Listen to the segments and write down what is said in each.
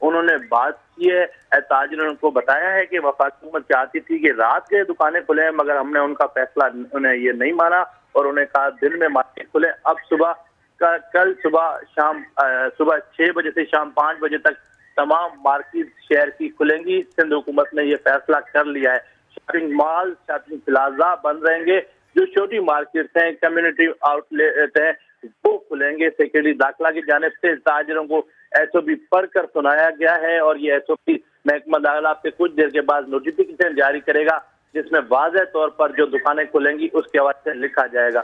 انہوں نے بات کی ہے. تاجروں نے ان کو بتایا ہے کہ وفاقی حکومت چاہتی تھی کہ رات کے دکانیں کھلیں، مگر ہم نے ان کا فیصلہ انہیں یہ نہیں مانا اور انہیں کہا دن میں مارکیٹ کھلیں. اب کل صبح 6 بجے سے شام 5 بجے تک تمام مارکیٹ شہر کی کھلیں گی. سندھ حکومت نے یہ فیصلہ کر لیا ہے. شاپنگ مال، شاپنگ پلازا بند رہیں گے. جو چھوٹی مارکیٹس ہیں، کمیونٹی آؤٹ لیٹ ہیں، وہ کھلیں گے. سیکورٹی داخلہ کی جانب سے تاجروں کو ایس او پی پڑھ کر سنایا گیا ہے اور یہ ایس او پی محکمہ داخلہ سے کچھ دیر کے بعد نوٹیفیکیشن جاری کرے گا، جس میں واضح طور پر جو دکانیں کھلیں گی اس کے حوالے سے لکھا جائے گا.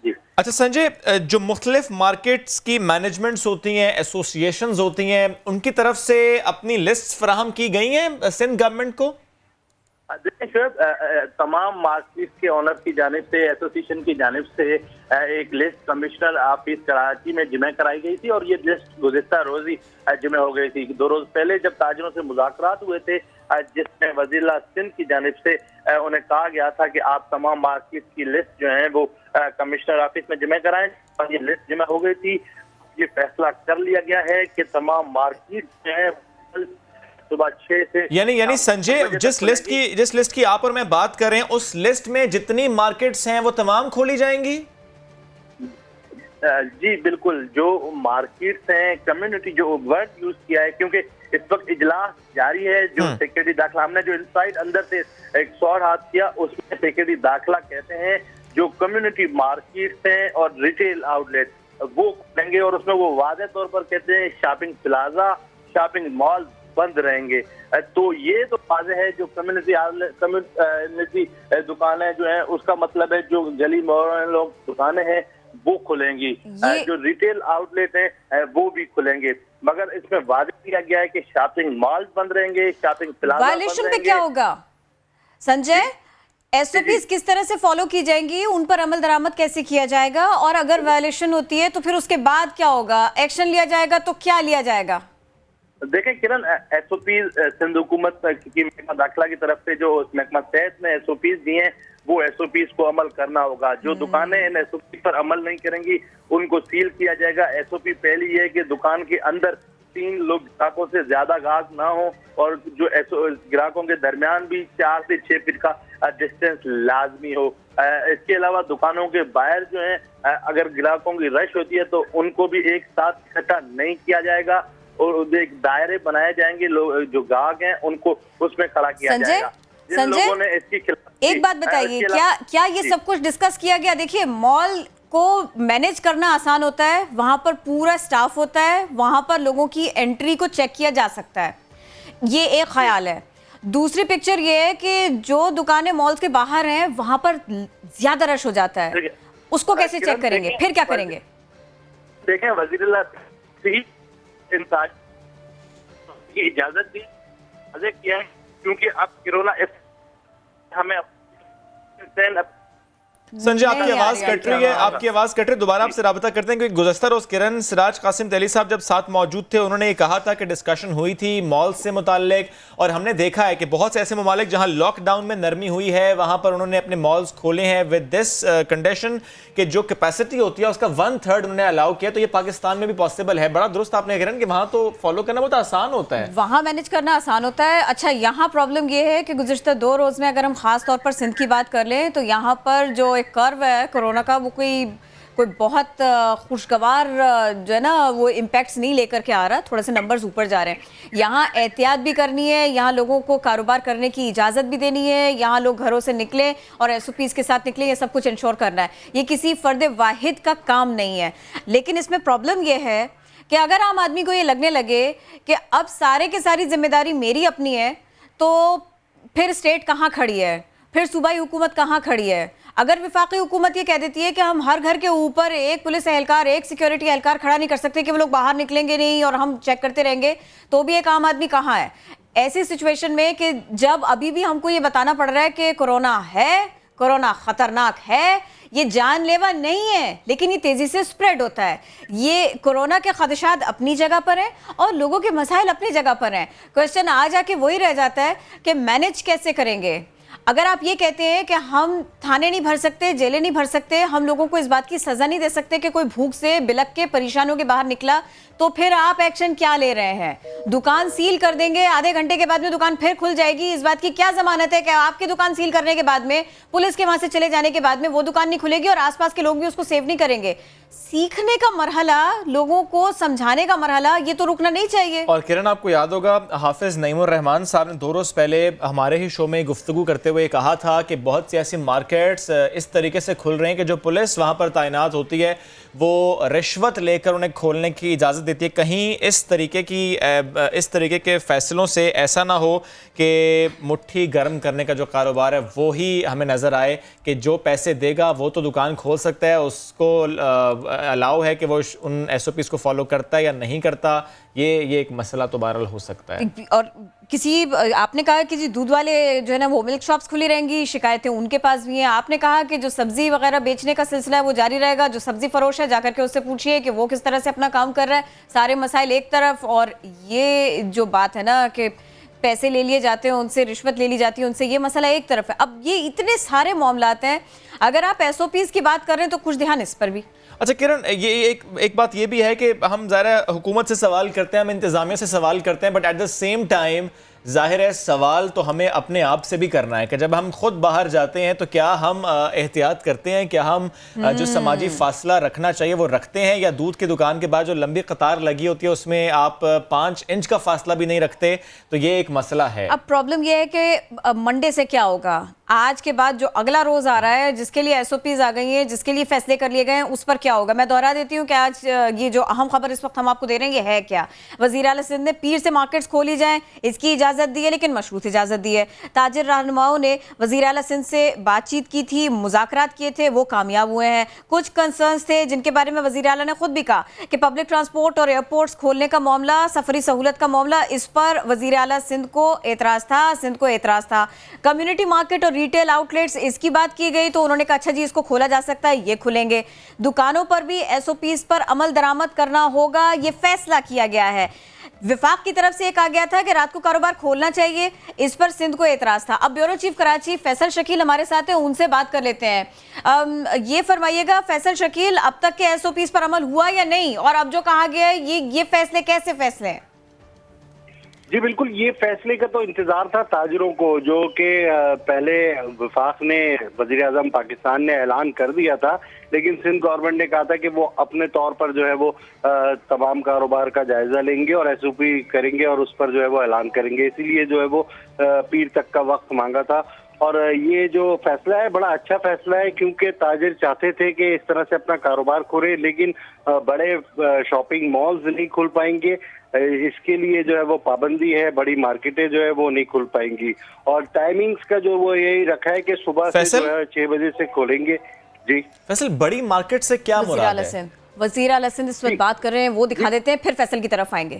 جی اچھا سنجے، جو مختلف مارکیٹس کی مینجمنٹس ہوتی ہیں، ایسوسی ایشنز ہوتی ہیں، ان کی طرف سے اپنی لسٹ فراہم کی گئی ہیں سندھ گورنمنٹ کو؟ دیکھیں شعیب، تمام مارکیٹ کے آنر کی جانب سے، ایسوسی ایشن کی جانب سے ایک لسٹ کمشنر آفس کراچی میں جمع کرائی گئی تھی اور یہ لسٹ گزشتہ روز ہی جمع ہو گئی تھی. 2 روز پہلے جب تاجروں سے مذاکرات ہوئے تھے، جس میں وزیر اعلیٰ سندھ کی جانب سے انہیں کہا گیا تھا کہ آپ تمام مارکیٹ کی لسٹ جو ہیں وہ کمشنر آفس میں جمع کرائیں، اور یہ لسٹ جمع ہو گئی تھی. یہ فیصلہ کر لیا گیا ہے کہ تمام مارکیٹ جو ہیں صبح 6 سے یعنی سنجے، جس لسٹ کی آپ اور میں بات کر رہے ہیں، اس لسٹ میں جتنی مارکیٹس ہیں وہ تمام کھولی جائیں گی؟ جی بالکل. جو مارکیٹس ہیں، کمیونٹی جو ورڈ یوز کیا ہے، کیونکہ اس وقت اجلاس جاری ہے. جو سیکورٹی داخلہ ہم نے جو انسائڈ اندر سے ایک سوال ہاتھ کیا، اس میں سیکورٹی داخلہ کہتے ہیں جو کمیونٹی مارکیٹس ہیں اور ریٹیل آؤٹ لیٹ وہ کھلیں گے، اور اس میں وہ واضح طور پر کہتے ہیں شاپنگ پلازا، شاپنگ مال بند رہیں گے. تو یہ تو واضح ہے جو کمیونٹی دکانیں جو ہیں اس کا مطلب ہے جو گلی محلوں لوگ دکانیں ہیں وہ کھلیں گی. جو ریٹیل آؤٹ لیٹ ہیں وہ بھی کھلیں گے، مگر اس میں واضح کیا گیا ہے کہ شاپنگ مال بند رہیں گے، شاپنگ پلازا بند وائلیشن رہیں پہ کیا ہوگا سنجے؟ ایس او پیز کس طرح سے فالو کی جائیں گی، ان پر عمل درآمد کیسے کیا جائے گا، اور اگر وائلیشن ہوتی ہے تو پھر اس کے بعد کیا ہوگا؟ ایکشن لیا جائے گا تو کیا لیا جائے گا؟ دیکھیں کرن، ایس او پیز سندھ حکومت کی محکمہ داخلہ کی طرف سے جو محکمہ صحت نے ایس او پیز دیے ہیں وہ ایس او پیز کو عمل کرنا ہوگا. جو دکانیں ان ایس او پی پر عمل نہیں کریں گی ان کو سیل کیا جائے گا. ایس او پی پہلی یہ ہے کہ دکان کے اندر 3 لوگ گراہکوں سے زیادہ گاہک نہ ہوں، اور جو گراہکوں کے درمیان بھی 4 سے 6 فٹ کا ڈسٹینس لازمی ہو. اس کے علاوہ دکانوں کے باہر جو ہیں اگر گراہکوں کی رش ہوتی ہے تو ان کو بھی ایک ساتھ اکٹھا نہیں کیا جائے گا، اور ایک دائرے بنائے جائیں گے. لوگ جو گاہک ہیں ان کو اس میں کھڑا کیا جائے گا. سنجے ایک بات بتائیے، کیا یہ سب کچھ ڈسکس کیا گیا؟ دیکھیے، مال کو مینیج کرنا آسان ہوتا ہے، وہاں پر پورا سٹاف ہوتا ہے، وہاں پر لوگوں کی انٹری کو چیک کیا جا سکتا ہے، یہ ایک خیال ہے. دوسری پکچر یہ ہے کہ جو دکانیں مالز کے باہر ہیں وہاں پر زیادہ رش ہو جاتا ہے، اس کو کیسے چیک کریں گے؟ پھر کیا کریں گے؟ دیکھیں، وزیر اللہ انتاج کی اجازت دی کیا ہے، کیونکہ اب کرونا ہمیں سنجے آپ کی آواز کٹ رہی ہے، دوبارہ آپ سے رابطہ کرتے ہیں، کیونکہ گزشتہ روز کرن سراج قاسم تیلی صاحب جب ساتھ موجود تھے انہوں نے یہ کہا تھا کہ ڈسکشن ہوئی تھی مال سے متعلق، اور ہم نے دیکھا ہے کہ بہت سے ایسے ممالک جہاں لاک ڈاؤن میں نرمی ہوئی ہے وہاں پر انہوں نے اپنے مالز کھولے ہیں ود دس کنڈیشن کہ جو کیپیسٹی ہوتی ہے اس کا 1/3 انہوں نے الاؤ کیا. تو یہ پاکستان میں بھی پاسبل ہے. بڑا درست آپ نے کہا کہ وہاں تو فالو کرنا بہت آسان ہوتا ہے، وہاں مینیج کرنا آسان ہوتا ہے. اچھا، یہاں پرابلم یہ ہے کہ گزشتہ 2 روز میں اگر ہم خاص طور پر سندھ کی بات کر لیں تو یہاں پر جو ایک کرو ہے کورونا کا، وہ کوئی بہت خوشگوار جو ہے نا وہ امپیکٹس نہیں لے کر کے آ رہا، تھوڑا سے نمبرز اوپر جا رہے ہیں. یہاں احتیاط بھی کرنی ہے، یہاں لوگوں کو کاروبار کرنے کی اجازت بھی دینی ہے، یہاں لوگ گھروں سے نکلیں اور ایس او پیز کے ساتھ نکلیں، یہ سب کچھ انشور کرنا ہے. یہ کسی فرد واحد کا کام نہیں ہے. لیکن اس میں پرابلم یہ ہے کہ اگر عام آدمی کو یہ لگنے لگے کہ اب سارے کے ساری ذمہ داری میری اپنی ہے، تو پھر اسٹیٹ کہاں کھڑی ہے، پھر صوبائی حکومت کہاں کھڑی ہے؟ اگر وفاقی حکومت یہ کہہ دیتی ہے کہ ہم ہر گھر کے اوپر ایک پولیس اہلکار، ایک سیکیورٹی اہلکار کھڑا نہیں کر سکتے کہ وہ لوگ باہر نکلیں گے نہیں اور ہم چیک کرتے رہیں گے، تو بھی ایک عام آدمی کہاں ہے ایسی سچویشن میں کہ جب ابھی بھی ہم کو یہ بتانا پڑ رہا ہے کہ کورونا ہے، کورونا خطرناک ہے، یہ جان لیوا نہیں ہے لیکن یہ تیزی سے سپریڈ ہوتا ہے. یہ کورونا کے خدشات اپنی جگہ پر ہیں اور لوگوں کے مسائل اپنی جگہ پر ہیں. کوسچن آ جا کے وہی رہ جاتا ہے کہ مینیج کیسے کریں گے. اگر آپ یہ کہتے ہیں کہ ہم تھانے نہیں بھر سکتے، جیلیں نہیں بھر سکتے، ہم لوگوں کو اس بات کی سزا نہیں دے سکتے کہ کوئی بھوک سے بلک کے پریشان ہو کے باہر نکلا، تو پھر آپ ایکشن کیا لے رہے ہیں؟ دکان سیل کر دیں گے، آدھے گھنٹے کے بعد میں دکان پھر کھل جائے گی، اس بات کی کیا ضمانت ہے کہ آپ کی دکان سیل کرنے کے بعد میں پولیس کے وہاں سے چلے جانے کے بعد میں وہ دکان نہیں کھلے گی اور آس پاس کے لوگ بھی اس کو سیو نہیں کریں گے؟ سیکھنے کا مرحلہ، لوگوں کو سمجھانے کا مرحلہ، یہ تو رکنا نہیں چاہیے۔ اور کرن، آپ کو یاد ہوگا حافظ نعیم الرحمان صاحب نے 2 روز پہلے ہمارے ہی شو میں گفتگو کرتے ہوئے کہا تھا کہ بہت سی ایسی مارکیٹس اس طریقے سے کھل رہے ہیں کہ جو پولیس وہاں پر تعینات ہوتی ہے وہ رشوت لے کر انہیں کھولنے کی اجازت دیتی ہے۔ کہیں اس طریقے کے فیصلوں سے ایسا نہ ہو کہ مٹھی گرم کرنے کا جو کاروبار ہے وہی ہمیں نظر آئے کہ جو پیسے دے گا وہ تو دکان کھول سکتا ہے، اس کو الاؤ ہے کہ وہ ان ایس او پیز کو فالو کرتا ہے یا نہیں کرتا، یہ ایک مسئلہ تو بہرحال ہو سکتا ہے۔ اور آپ نے کہا کہ جی دودھ والے جو ہے نا وہ ملک شاپس کھلی رہیں گی، شکایتیں ان کے پاس بھی ہیں۔ آپ نے کہا کہ جو سبزی وغیرہ بیچنے کا سلسلہ ہے وہ جاری رہے گا، جو سبزی فروش ہے جا کر کے اس سے پوچھئے کہ وہ کس طرح سے اپنا کام کر رہا ہے۔ سارے مسائل ایک طرف، اور یہ جو بات ہے نا کہ پیسے لے لیے جاتے ہیں ان سے، رشوت لے لی جاتی ہے ان سے، یہ مسئلہ ایک طرف ہے۔ اب یہ اتنے سارے معاملات ہیں، اگر آپ ایس او پیز کی بات کر رہے ہیں تو کچھ دھیان اس پر بھی۔ اچھا کرن، یہ ایک بات یہ بھی ہے کہ ہم ظاہر حکومت سے سوال کرتے ہیں، ہم انتظامیہ سے سوال کرتے ہیں، but at the same time ظاہر ہے سوال تو ہمیں اپنے آپ سے بھی کرنا ہے کہ جب ہم خود باہر جاتے ہیں تو کیا ہم احتیاط کرتے ہیں، کیا ہم جو سماجی فاصلہ رکھنا چاہیے وہ رکھتے ہیں، یا دودھ کی دکان کے بعد جو لمبی قطار لگی ہوتی ہے اس میں آپ 5 انچ کا فاصلہ بھی نہیں رکھتے، تو یہ ایک مسئلہ ہے۔ اب پرابلم یہ ہے کہ منڈے سے کیا ہوگا، آج کے بعد جو اگلا روز آ رہا ہے جس کے لیے ایس او پیز آ گئی ہیں، جس کے لیے فیصلے کر لیے گئے ہیں، اس پر کیا ہوگا؟ میں دہرا دیتی ہوں کہ آج یہ جو اہم خبر اس وقت ہم آپ کو دے رہے ہیں یہ ہے کیا؟ وزیر اعلیٰ سندھ نے پیر سے مارکیٹس کھولی جائیں اس کی اجازت دی ہے، لیکن مشروط اجازت دی ہے۔ تاجر رہنماؤں نے وزیر اعلیٰ سندھ سے بات چیت کی تھی، مذاکرات کیے تھے، وہ کامیاب ہوئے ہیں۔ کچھ کنسرنز تھے جن کے بارے میں وزیر اعلیٰ نے خود بھی کہا کہ پبلک ٹرانسپورٹ اور ایئرپورٹس کھولنے کا معاملہ، سفری سہولت کا معاملہ، اس پر وزیر اعلیٰ سندھ کو اعتراض تھا۔ کمیونٹی مارکیٹ اور ریٹیل آؤٹ لیٹس، اس کی بات کی گئی تو انہوں نے کہا اچھا جی اس کو کھولا جا سکتا ہے، یہ کھلیں گے۔ دکانوں پر بھی ایس او پیز پر عمل درآمد کرنا ہوگا، یہ فیصلہ کیا گیا ہے۔ وفاق کی طرف سے یہ کہا گیا تھا کہ رات کو کاروبار کھولنا چاہیے، اس پر سندھ کو اعتراض تھا۔ اب بیورو چیف کراچی فیصل شکیل ہمارے ساتھ ہیں، ان سے بات کر لیتے ہیں۔ یہ فرمائیے گا فیصل شکیل، اب تک کے ایس او پیز پر عمل ہوا یا نہیں، اور اب جو کہا گیا ہے یہ فیصلے کیسے فیصلے ہیں؟ جی بالکل، یہ فیصلے کا تو انتظار تھا تاجروں کو، جو کہ پہلے وفاق نے، وزیر اعظم پاکستان نے اعلان کر دیا تھا، لیکن سندھ گورنمنٹ نے کہا تھا کہ وہ اپنے طور پر جو ہے وہ تمام کاروبار کا جائزہ لیں گے اور ایس او پی کریں گے اور اس پر جو ہے وہ اعلان کریں گے، اسی لیے جو ہے وہ پیر تک کا وقت مانگا تھا۔ اور یہ جو فیصلہ ہے بڑا اچھا فیصلہ ہے، کیونکہ تاجر چاہتے تھے کہ اس طرح سے اپنا کاروبار کھولے، لیکن بڑے شاپنگ مالز نہیں کھل پائیں گے، اس کے لیے جو ہے وہ پابندی ہے، بڑی مارکیٹیں جو ہے وہ نہیں کھل پائیں گی، اور ٹائمنگز کا جو وہ یہی رکھا ہے کہ صبح سے جو ہے 6 بجے سے کھولیں گے۔ جی فیصل، بڑی مارکیٹ سے کیا مراد ہے؟ وزیر اعلیٰ سندھ اس وقت بات کر رہے ہیں، وہ دکھا دیتے ہیں، پھر فیصل کی طرف آئیں گے۔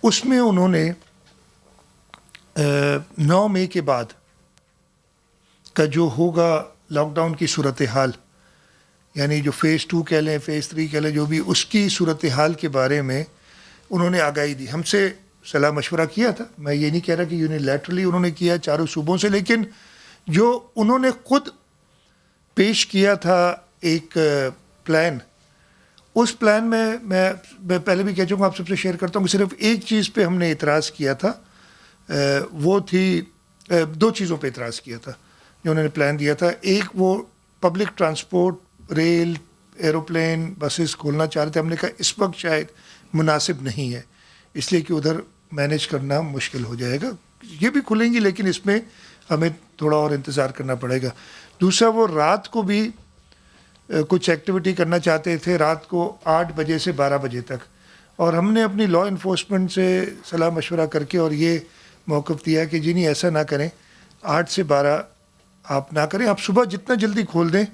اس میں انہوں نے 9 مئی کے بعد کا جو ہوگا لاک ڈاؤن کی صورتحال، یعنی جو فیز 2 کہہ لیں، فیز 3 کہہ لیں، جو بھی اس کی صورتحال کے بارے میں انہوں نے آگاہی دی، ہم سے صلاح مشورہ کیا تھا۔ میں یہ نہیں کہہ رہا کہ یونیلیٹرلی انہوں نے کیا چاروں صوبوں سے، لیکن جو انہوں نے خود پیش کیا تھا ایک پلان، اس پلان میں میں پہلے بھی کہہ چکا ہوں، آپ سب سے شیئر کرتا ہوں کہ صرف ایک چیز پہ ہم نے اعتراض کیا تھا، وہ تھی 2 چیزوں پہ اعتراض کیا تھا جو انہوں نے پلان دیا تھا۔ ایک وہ public transport, rail, aeroplane, buses کھولنا چاہ رہے تھے، ہم نے کہا اس وقت شاید مناسب نہیں ہے، اس لیے کہ ادھر مینیج کرنا مشکل ہو جائے گا، یہ بھی کھلیں گی لیکن اس میں ہمیں تھوڑا اور انتظار کرنا پڑے گا۔ دوسرا، وہ رات کو بھی کچھ ایکٹیویٹی کرنا چاہتے تھے، رات کو 8 بجے سے 12 بجے تک، اور ہم نے اپنی لا انفورسمنٹ سے صلاح مشورہ کر کے اور یہ موقف دیا کہ جی نہیں ایسا نہ کریں، 8 سے 12 آپ نہ کریں، آپ صبح جتنا جلدی کھول دیں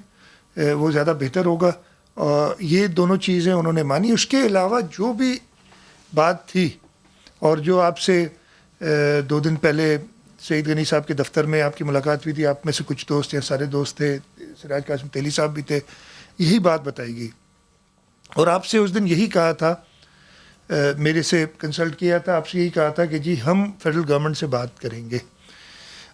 وہ زیادہ بہتر ہوگا۔ اور یہ دونوں چیزیں انہوں نے مانی۔ اس کے علاوہ جو بھی بات تھی، اور جو آپ سے 2 دن پہلے سعید غنی صاحب کے دفتر میں آپ کی ملاقات ہوئی تھی، آپ میں سے کچھ دوست یا سارے دوست تھے، سراج قاسم تیلی صاحب بھی تھے، یہی بات بتائی گئی، اور آپ سے اس دن یہی کہا تھا، میرے سے کنسلٹ کیا تھا، آپ سے یہی کہا تھا کہ جی ہم فیڈرل گورنمنٹ سے بات کریں گے۔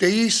23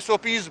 SOPs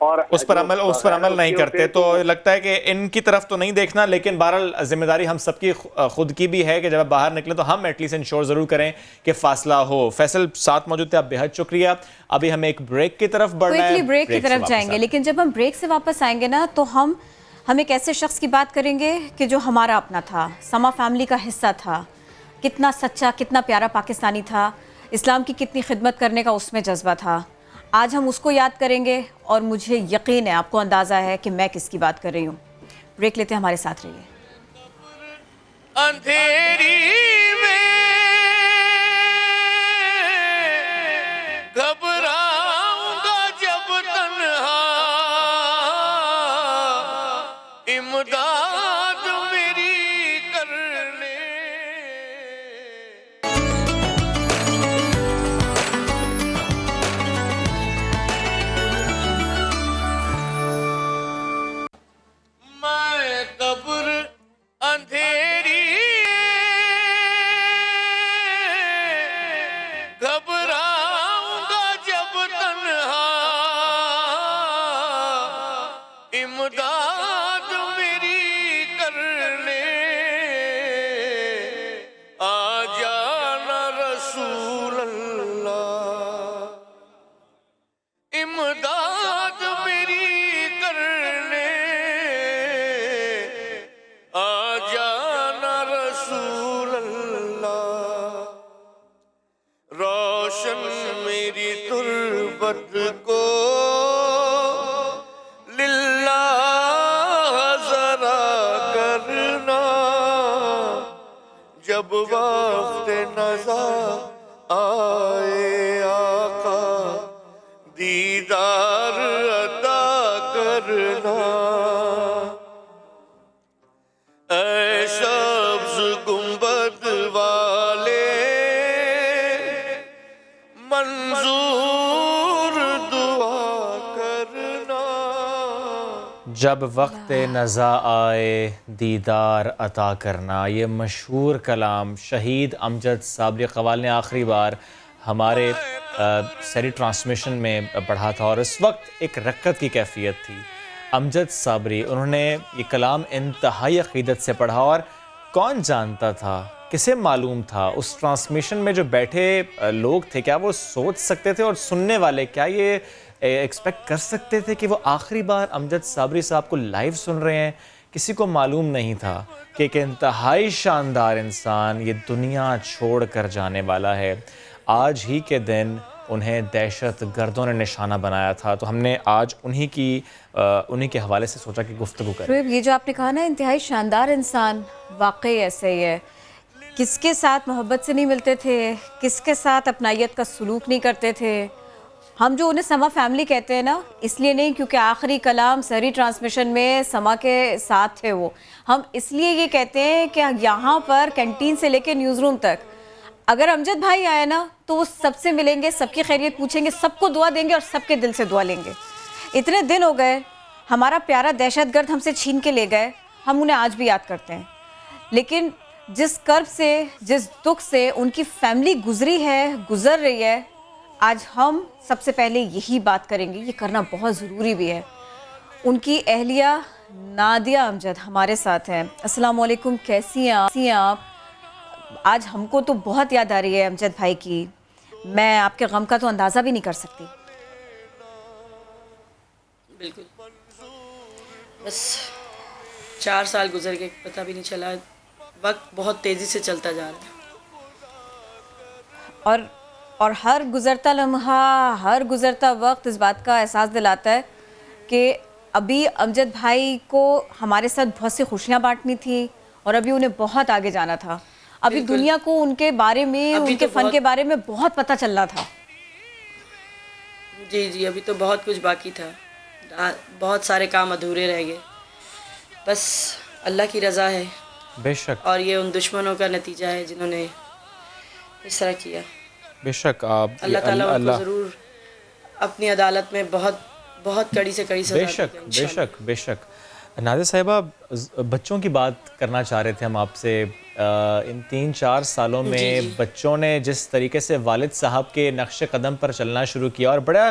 اور اس پر عمل نہیں کرتے، تو لگتا ہے کہ ان کی طرف تو نہیں دیکھنا، لیکن بہرحال ذمہ داری ہم سب کی خود کی بھی ہے کہ جب آپ باہر نکلیں تو ہم ایٹ لیسٹ انشور ضرور کریں کہ فاصلہ ہو۔ فیصل ساتھ موجود تھے، آپ بے حد شکریہ۔ ابھی ہمیں ایک بریک کی طرف بڑھنا ہے، بریک کی طرف جائیں گے، لیکن جب ہم بریک سے واپس آئیں گے نا تو ہم ایک ایسے شخص کی بات کریں گے کہ جو ہمارا اپنا تھا، سما فیملی کا حصہ تھا، کتنا سچا، کتنا پیارا پاکستانی تھا، اسلام کی کتنی خدمت کرنے کا اس میں جذبہ تھا۔ آج ہم اس کو یاد کریں گے اور مجھے یقین ہے آپ کو اندازہ ہے کہ میں کس کی بات کر رہی ہوں۔ بریک لیتے ہیں، ہمارے ساتھ رہیے۔ اندھیری میں گھبراؤں گا جب تنہا، امداد میری کرنے۔ میں قبر اندھیری گھبراؤں گا جب تنہا، امداد میری کرنے آ جانا رسول اللہ، امداد میری کرنے آ جانا رسول اللہ، روشن میری تربت کو للہ ذرا کرنا، جب وقت نزا آئے آقا دیدار عطا کرنا، اے سبز گنبد والے منظور دعا کرنا، جب وقت نزا آئے دیدار عطا کرنا۔ یہ مشہور کلام شہید امجد صابری قوال نے آخری بار ہمارے سیری ٹرانسمیشن میں پڑھا تھا، اور اس وقت ایک رکعت کی کیفیت تھی۔ امجد صابری، انہوں نے یہ کلام انتہائی عقیدت سے پڑھا، اور کون جانتا تھا، کسے معلوم تھا اس ٹرانسمیشن میں جو بیٹھے لوگ تھے، کیا وہ سوچ سکتے تھے، اور سننے والے کیا یہ ایکسپیکٹ کر سکتے تھے کہ وہ آخری بار امجد صابری صاحب کو لائیو سن رہے ہیں؟ کسی کو معلوم نہیں تھا کہ ایک انتہائی شاندار انسان یہ دنیا چھوڑ کر جانے والا ہے۔ آج ہی کے دن انہیں دہشت گردوں نے نشانہ بنایا تھا، تو ہم نے آج انہی کے حوالے سے سوچا کہ گفتگو کریں۔ یہ جو آپ نے کہا نا انتہائی شاندار انسان، واقعی ایسے ہی ہے۔ کس کے ساتھ محبت سے نہیں ملتے تھے، کس کے ساتھ اپنائیت کا سلوک نہیں کرتے تھے۔ ہم جو انہیں سما فیملی کہتے ہیں نا، اس لیے نہیں کیونکہ آخری کلام سحری ٹرانسمیشن میں سما کے ساتھ تھے وہ، ہم اس لیے یہ کہتے ہیں کہ یہاں پر کینٹین سے لے کے نیوز روم تک اگر امجد بھائی آئے نا تو وہ سب سے ملیں گے، سب کی خیریت پوچھیں گے، سب کو دعا دیں گے اور سب کے دل سے دعا لیں گے۔ اتنے دن ہو گئے، ہمارا پیارا دہشت گرد ہم سے چھین کے لے گئے، ہم انہیں آج بھی یاد کرتے ہیں، لیکن جس کرب سے، جس دکھ سے ان کی فیملی گزر رہی ہے، آج ہم سب سے پہلے یہی بات کریں گے، یہ کرنا بہت ضروری بھی ہے۔ ان کی اہلیہ نادیہ امجد ہمارے ساتھ ہیں۔ السلام علیکم، کیسی ہیں آپ؟ آج ہم کو تو بہت یاد آ رہی ہے امجد بھائی کی، میں آپ کے غم کا تو اندازہ بھی نہیں کر سکتی۔ بالکل، بس 4 سال گزر گئے، پتہ بھی نہیں چلا، وقت بہت تیزی سے چلتا جا رہا ہے، اور ہر گزرتا لمحہ، ہر گزرتا وقت اس بات کا احساس دلاتا ہے کہ ابھی امجد بھائی کو ہمارے ساتھ بہت سی خوشیاں بانٹنی تھی، اور ابھی انہیں بہت آگے جانا تھا، ابھی دنیا کو ان کے بارے میں، ان کے فن کے بارے میں بہت پتہ چلنا تھا۔ جی ابھی تو بہت کچھ باقی تھا، بہت سارے کام ادھورے رہ گئے، بس اللہ کی رضا ہے، بے شک، اور یہ ان دشمنوں کا نتیجہ ہے جنہوں نے اس طرح کیا۔ بے شک، اللہ تعالیٰ ان کو ضرور اپنی عدالت میں بہت کڑی سے کڑی سزا دے گا انشاءاللہ۔ بے شک۔ نادیہ صاحبہ، بچوں کی بات کرنا چاہ رہے تھے ہم آپ سے۔ ان 3-4 سالوں میں بچوں نے جس طریقے سے والد صاحب کے نقش قدم پر چلنا شروع کیا، اور بڑا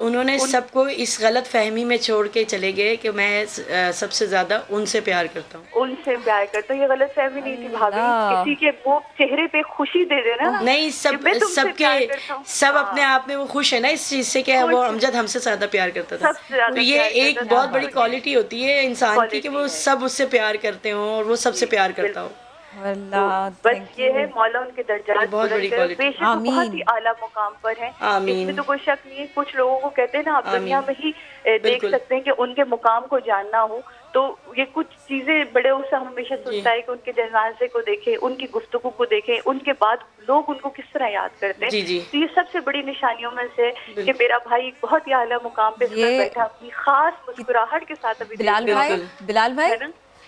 انہوں نے سب کو اس غلط فہمی میں چھوڑ کے چلے گئے کہ میں سب سے زیادہ ان سے پیار کرتا ہوں. ان سے پیار کرتا ہوں. یہ غلط فہمی نہیں تھی بھابھی. کسی کے وہ چہرے پہ خوشی دے دینا. نہیں, سب اپنے آپ میں وہ خوش ہے نا اس چیز سے کہ وہ امجد ہم سے زیادہ پیار کرتا تھا. تو یہ ایک بہت بڑی کوالٹی ہوتی ہے انسان کی کہ وہ سب اس سے پیار کرتے ہوں اور وہ سب سے پیار کرتا ہو. بس یہ ہے مولا ان کے درجات بہت بڑی کوالٹی. بے شک وہ بہت ہی اعلیٰ مقام پر ہیں, اس میں تو کوئی شک نہیں ہے. کچھ لوگوں کو کہتے ہیں نا آپ دنیا میں ہی دیکھ سکتے ہیں کہ ان کے مقام کو جاننا ہو تو یہ کچھ چیزیں بڑے سے ہمیشہ سوچتا ہے کہ ان کے جنازے کو دیکھیں, ان کی گفتگو کو دیکھیں, ان کے بعد لوگ ان کو کس طرح یاد کرتے ہیں. تو یہ سب سے بڑی نشانیوں میں سے کہ میرا بھائی بہت ہی اعلیٰ مقام پہ بیٹھا اپنی خاص مسکراہٹ کے ساتھ. ابھی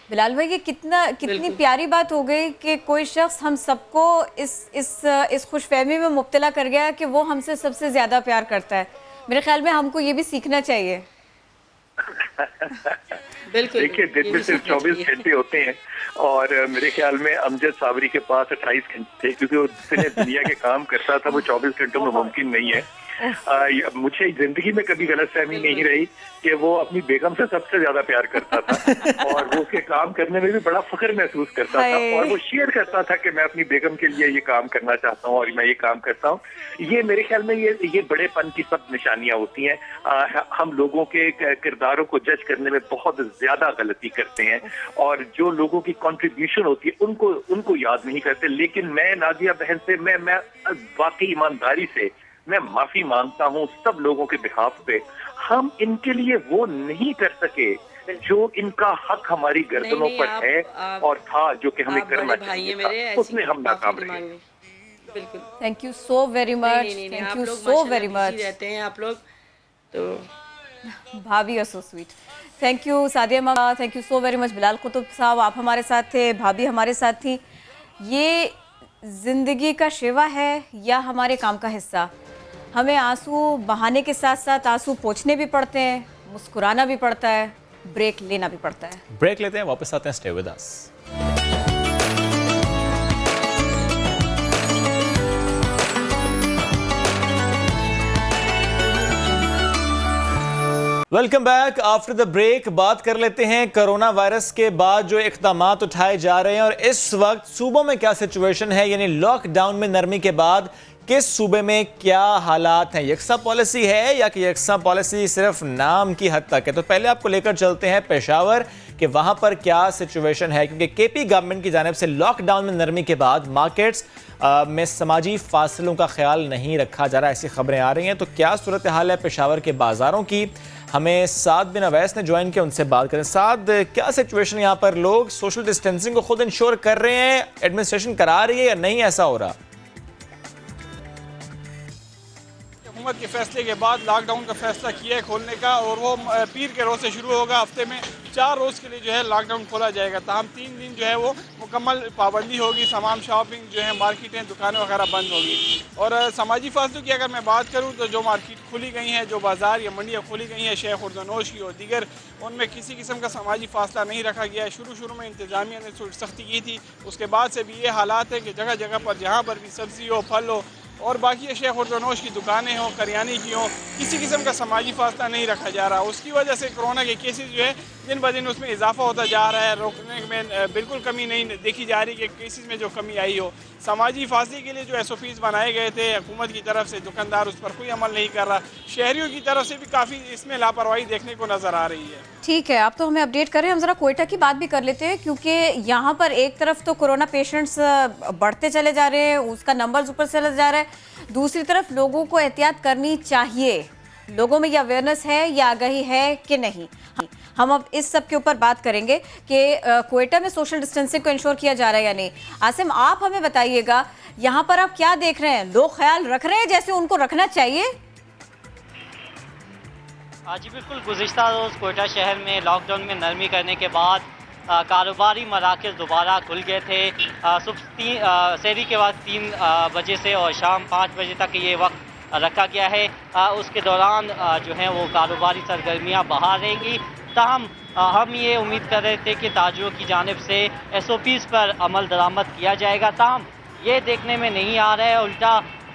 بلال بھائی یہ کتنی پیاری بات ہو گئی کہ کوئی شخص ہم سب کو اس خوش فہمی میں مبتلا کر گیا کہ وہ ہم سے سب سے زیادہ پیار کرتا ہے. میرے خیال میں ہم کو یہ بھی سیکھنا چاہیے. دیکھیے دن میں صرف 24 گھنٹے ہوتے ہیں اور میرے خیال میں امجد صابری کے پاس 28 گھنٹے تھے کیونکہ وہ جتنے دنیا کے کام کرتا تھا وہ 24 گھنٹوں میں ممکن نہیں ہے. مجھے زندگی میں کبھی غلط فہمی نہیں رہی کہ وہ اپنی بیگم سے سب سے زیادہ پیار کرتا تھا اور وہ اس کے کام کرنے میں بھی بڑا فخر محسوس کرتا تھا اور وہ شیئر کرتا تھا کہ میں اپنی بیگم کے لیے یہ کام کرنا چاہتا ہوں اور میں یہ کام کرتا ہوں. یہ میرے خیال میں یہ بڑے پن کی سب نشانیاں ہوتی ہیں. ہم لوگوں کے کرداروں کو جج کرنے میں بہت زیادہ غلطی کرتے ہیں اور جو لوگوں کی کنٹریبیوشن ہوتی ہے ان کو یاد نہیں کرتے. لیکن میں نازیہ بہن سے میں واقعی ایمانداری سے میں معافی مانگتا ہوں سب لوگوں کے بحاف پہ. ہم ان کے لیے وہ نہیں کر سکے جو ان کا حق ہماری گردنوں پر ہے اور تھا جو کہ ہمیں کرنا چاہیے تھا, اس میں ہم ناکام رہے. Thank you so very much. Thank you so very much. رہتے ہیں آپ لوگ تو بھابھی so sweet. Thank you Sadia ماما. Thank you so very much. Bilal Qutb صاحب آپ ہمارے ساتھ تھے, بھابھی ہمارے ساتھ تھی. یہ زندگی کا شیوا ہے یا ہمارے کام کا حصہ؟ ہمیں آنسو بہانے کے ساتھ ساتھ آنسو پوچھنے بھی پڑتے ہیں, مسکرانا بھی پڑتا ہے, بریک لینا بھی پڑتا ہے. بریک لیتے ہیں, واپس آتے ہیں. Stay with us. Welcome back. After the break بات کر لیتے ہیں کرونا وائرس کے بعد جو اقدامات اٹھائے جا رہے ہیں اور اس وقت صوبوں میں کیا سچویشن ہے, یعنی لاک ڈاؤن میں نرمی کے بعد کس صوبے میں کیا حالات ہیں. یکساں پالیسی ہے یا کہ یکساں پالیسی صرف نام کی حد تک ہے؟ تو پہلے آپ کو لے کر چلتے ہیں پشاور کہ وہاں پر کیا سچویشن ہے, کیونکہ کے پی گورنمنٹ کی جانب سے لاک ڈاؤن میں نرمی کے بعد مارکیٹس میں سماجی فاصلوں کا خیال نہیں رکھا جا رہا, ایسی خبریں آ رہی ہیں. تو کیا صورتحال ہے پشاور کے بازاروں کی؟ ہمیں سعد بن اویس نے جوائن کیا, ان سے بات کریں. سعد, کیا سچویشن یہاں پر؟ لوگ سوشل ڈسٹینسنگ کو خود انشور کر رہے ہیں, ایڈمنسٹریشن کرا رہی ہے یا نہیں ایسا ہو رہا؟ حکومت کے فیصلے کے بعد لاک ڈاؤن کا فیصلہ کیا ہے کھولنے کا اور وہ پیر کے روز سے شروع ہوگا. ہفتے میں 4 روز کے لیے جو ہے لاک ڈاؤن کھولا جائے گا. تاہم 3 دن جو ہے وہ مکمل پابندی ہوگی. تمام شاپنگ جو ہے مارکیٹیں دکانیں وغیرہ بند ہوگی. اور سماجی فاصلوں کی اگر میں بات کروں تو جو مارکیٹ کھلی گئی ہیں, جو بازار یا منڈیاں کھلی گئی ہیں شیخ خردنوش کی اور دیگر, ان میں کسی قسم کا سماجی فاصلہ نہیں رکھا گیا ہے. شروع میں انتظامیہ نے سختی کی تھی, اس کے بعد سے بھی یہ حالات ہے کہ جگہ جگہ پر جہاں پر بھی سبزی ہو, پھل ہو اور باقی شیخ خردنوش کی دکانیں ہوں, کریانے کی ہوں, کسی قسم کا سماجی فاصلہ نہیں رکھا جا رہا. اس کی وجہ سے کورونا کے کیسز جو ہے دن بہ دن اس میں اضافہ ہوتا جا رہا ہے. روکنے میں بالکل کمی نہیں دیکھی جا رہی کہ کیسز میں جو کمی آئی ہو. سماجی فاصلے کے لیے جو SOPs بنائے گئے تھے حکومت کی طرف سے, دکاندار اس پر کوئی عمل نہیں کر رہا. شہریوں کی طرف سے بھی کافی اس میں لاپرواہی دیکھنے کو نظر آ رہی ہے. ٹھیک ہے, آپ تو ہمیں اپڈیٹ کریں. ہم ذرا کوئٹہ کی بات بھی کر لیتے ہیں کیونکہ یہاں پر ایک طرف تو کورونا پیشنٹس بڑھتے چلے جا رہے ہیں, اس کا نمبرز اوپر چلا جا رہا ہے, دوسری طرف لوگوں کو احتیاط کرنی چاہیے. لوگوں میں یہ اویئرنیس ہے یا آگاہی ہے کہ نہیں؟ ہم اب اس سب کے اوپر بات کریں گے کہ کوئٹہ میں سوشل ڈسٹینسنگ کو انشور کیا جا رہا ہے یا نہیں. عاصم, آپ ہمیں بتائیے گا یہاں پر آپ کیا دیکھ رہے ہیں؟ لوگ خیال رکھ رہے ہیں جیسے ان کو رکھنا چاہیے؟ جی بالکل. گزشتہ روز کوئٹہ شہر میں لاک ڈاؤن میں نرمی کرنے کے بعد کاروباری مراکز دوبارہ کھل گئے تھے. صبح سحری کے وقت 3 بجے سے اور شام 5 بجے تک یہ وقت رکھا گیا ہے. اس کے دوران جو ہیں وہ کاروباری سرگرمیاں بحال رہیں گی. تاہم ہم یہ امید کر رہے تھے کہ تاجروں کی جانب سے SOPs پر عمل درآمد کیا جائے گا. تاہم یہ دیکھنے میں نہیں آ رہا ہے, الٹا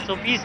SOPs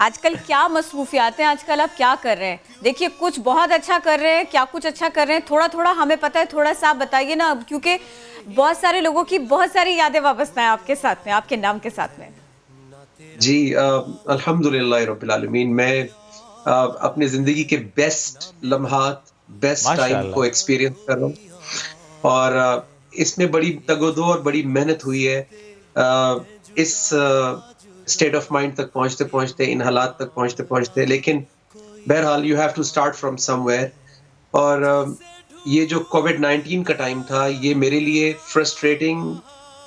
آج کل کیا مصروفیات ہیں, آج کل آپ کیا کر رہے ہیں؟ دیکھیے کچھ بہت اچھا کر رہے ہیں, کیا کچھ اچھا کر رہے ہیں, تھوڑا تھوڑا ہمیں پتہ ہے, تھوڑا سا آپ بتائیے نا, کیونکہ بہت سارے لوگوں کی بہت ساری یادیں وابستہ ہیں آپ کے ساتھ میں, آپ کے نام کے ساتھ میں. جی الحمدللہ رب العالمین, میں اپنی زندگی کے بیسٹ لمحات, بیسٹ ٹائم کو ایکسپیرینس کر رہا ہوں, اور اس میں بڑی تگ و دو اور بڑی محنت ہوئی ہے اس اسٹیٹ آف مائنڈ تک پہنچتے پہنچتے, ان حالات تک پہنچتے پہنچتے. لیکن بہرحال you have to start from somewhere. اور یہ جو کووڈ-19 کا ٹائم تھا, یہ میرے لیے فرسٹریٹنگ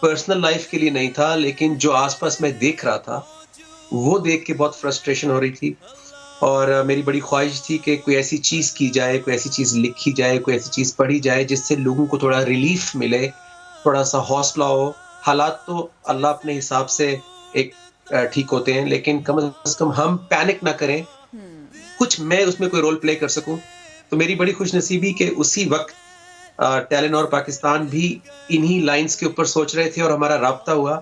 پرسنل لائف کے لیے نہیں تھا, لیکن جو آس پاس میں دیکھ رہا تھا وہ دیکھ کے بہت فرسٹریشن ہو رہی تھی. اور میری بڑی خواہش تھی کہ کوئی ایسی چیز کی جائے, کوئی ایسی چیز لکھی جائے, کوئی ایسی چیز پڑھی جائے جس سے لوگوں کو تھوڑا ریلیف ملے, تھوڑا سا حوصلہ ہو. حالات تو اللہ اپنے حساب سے ایک ٹھیک ہوتے ہیں, لیکن کم از کم ہم پینک نہ کریں, کچھ میں اس میں کوئی رول پلے کر سکوں. تو میری بڑی خوش نصیبی کہ اسی وقت ٹیلن اور پاکستان بھی انہی لائنز کے اوپر سوچ رہے تھے, اور ہمارا رابطہ ہوا.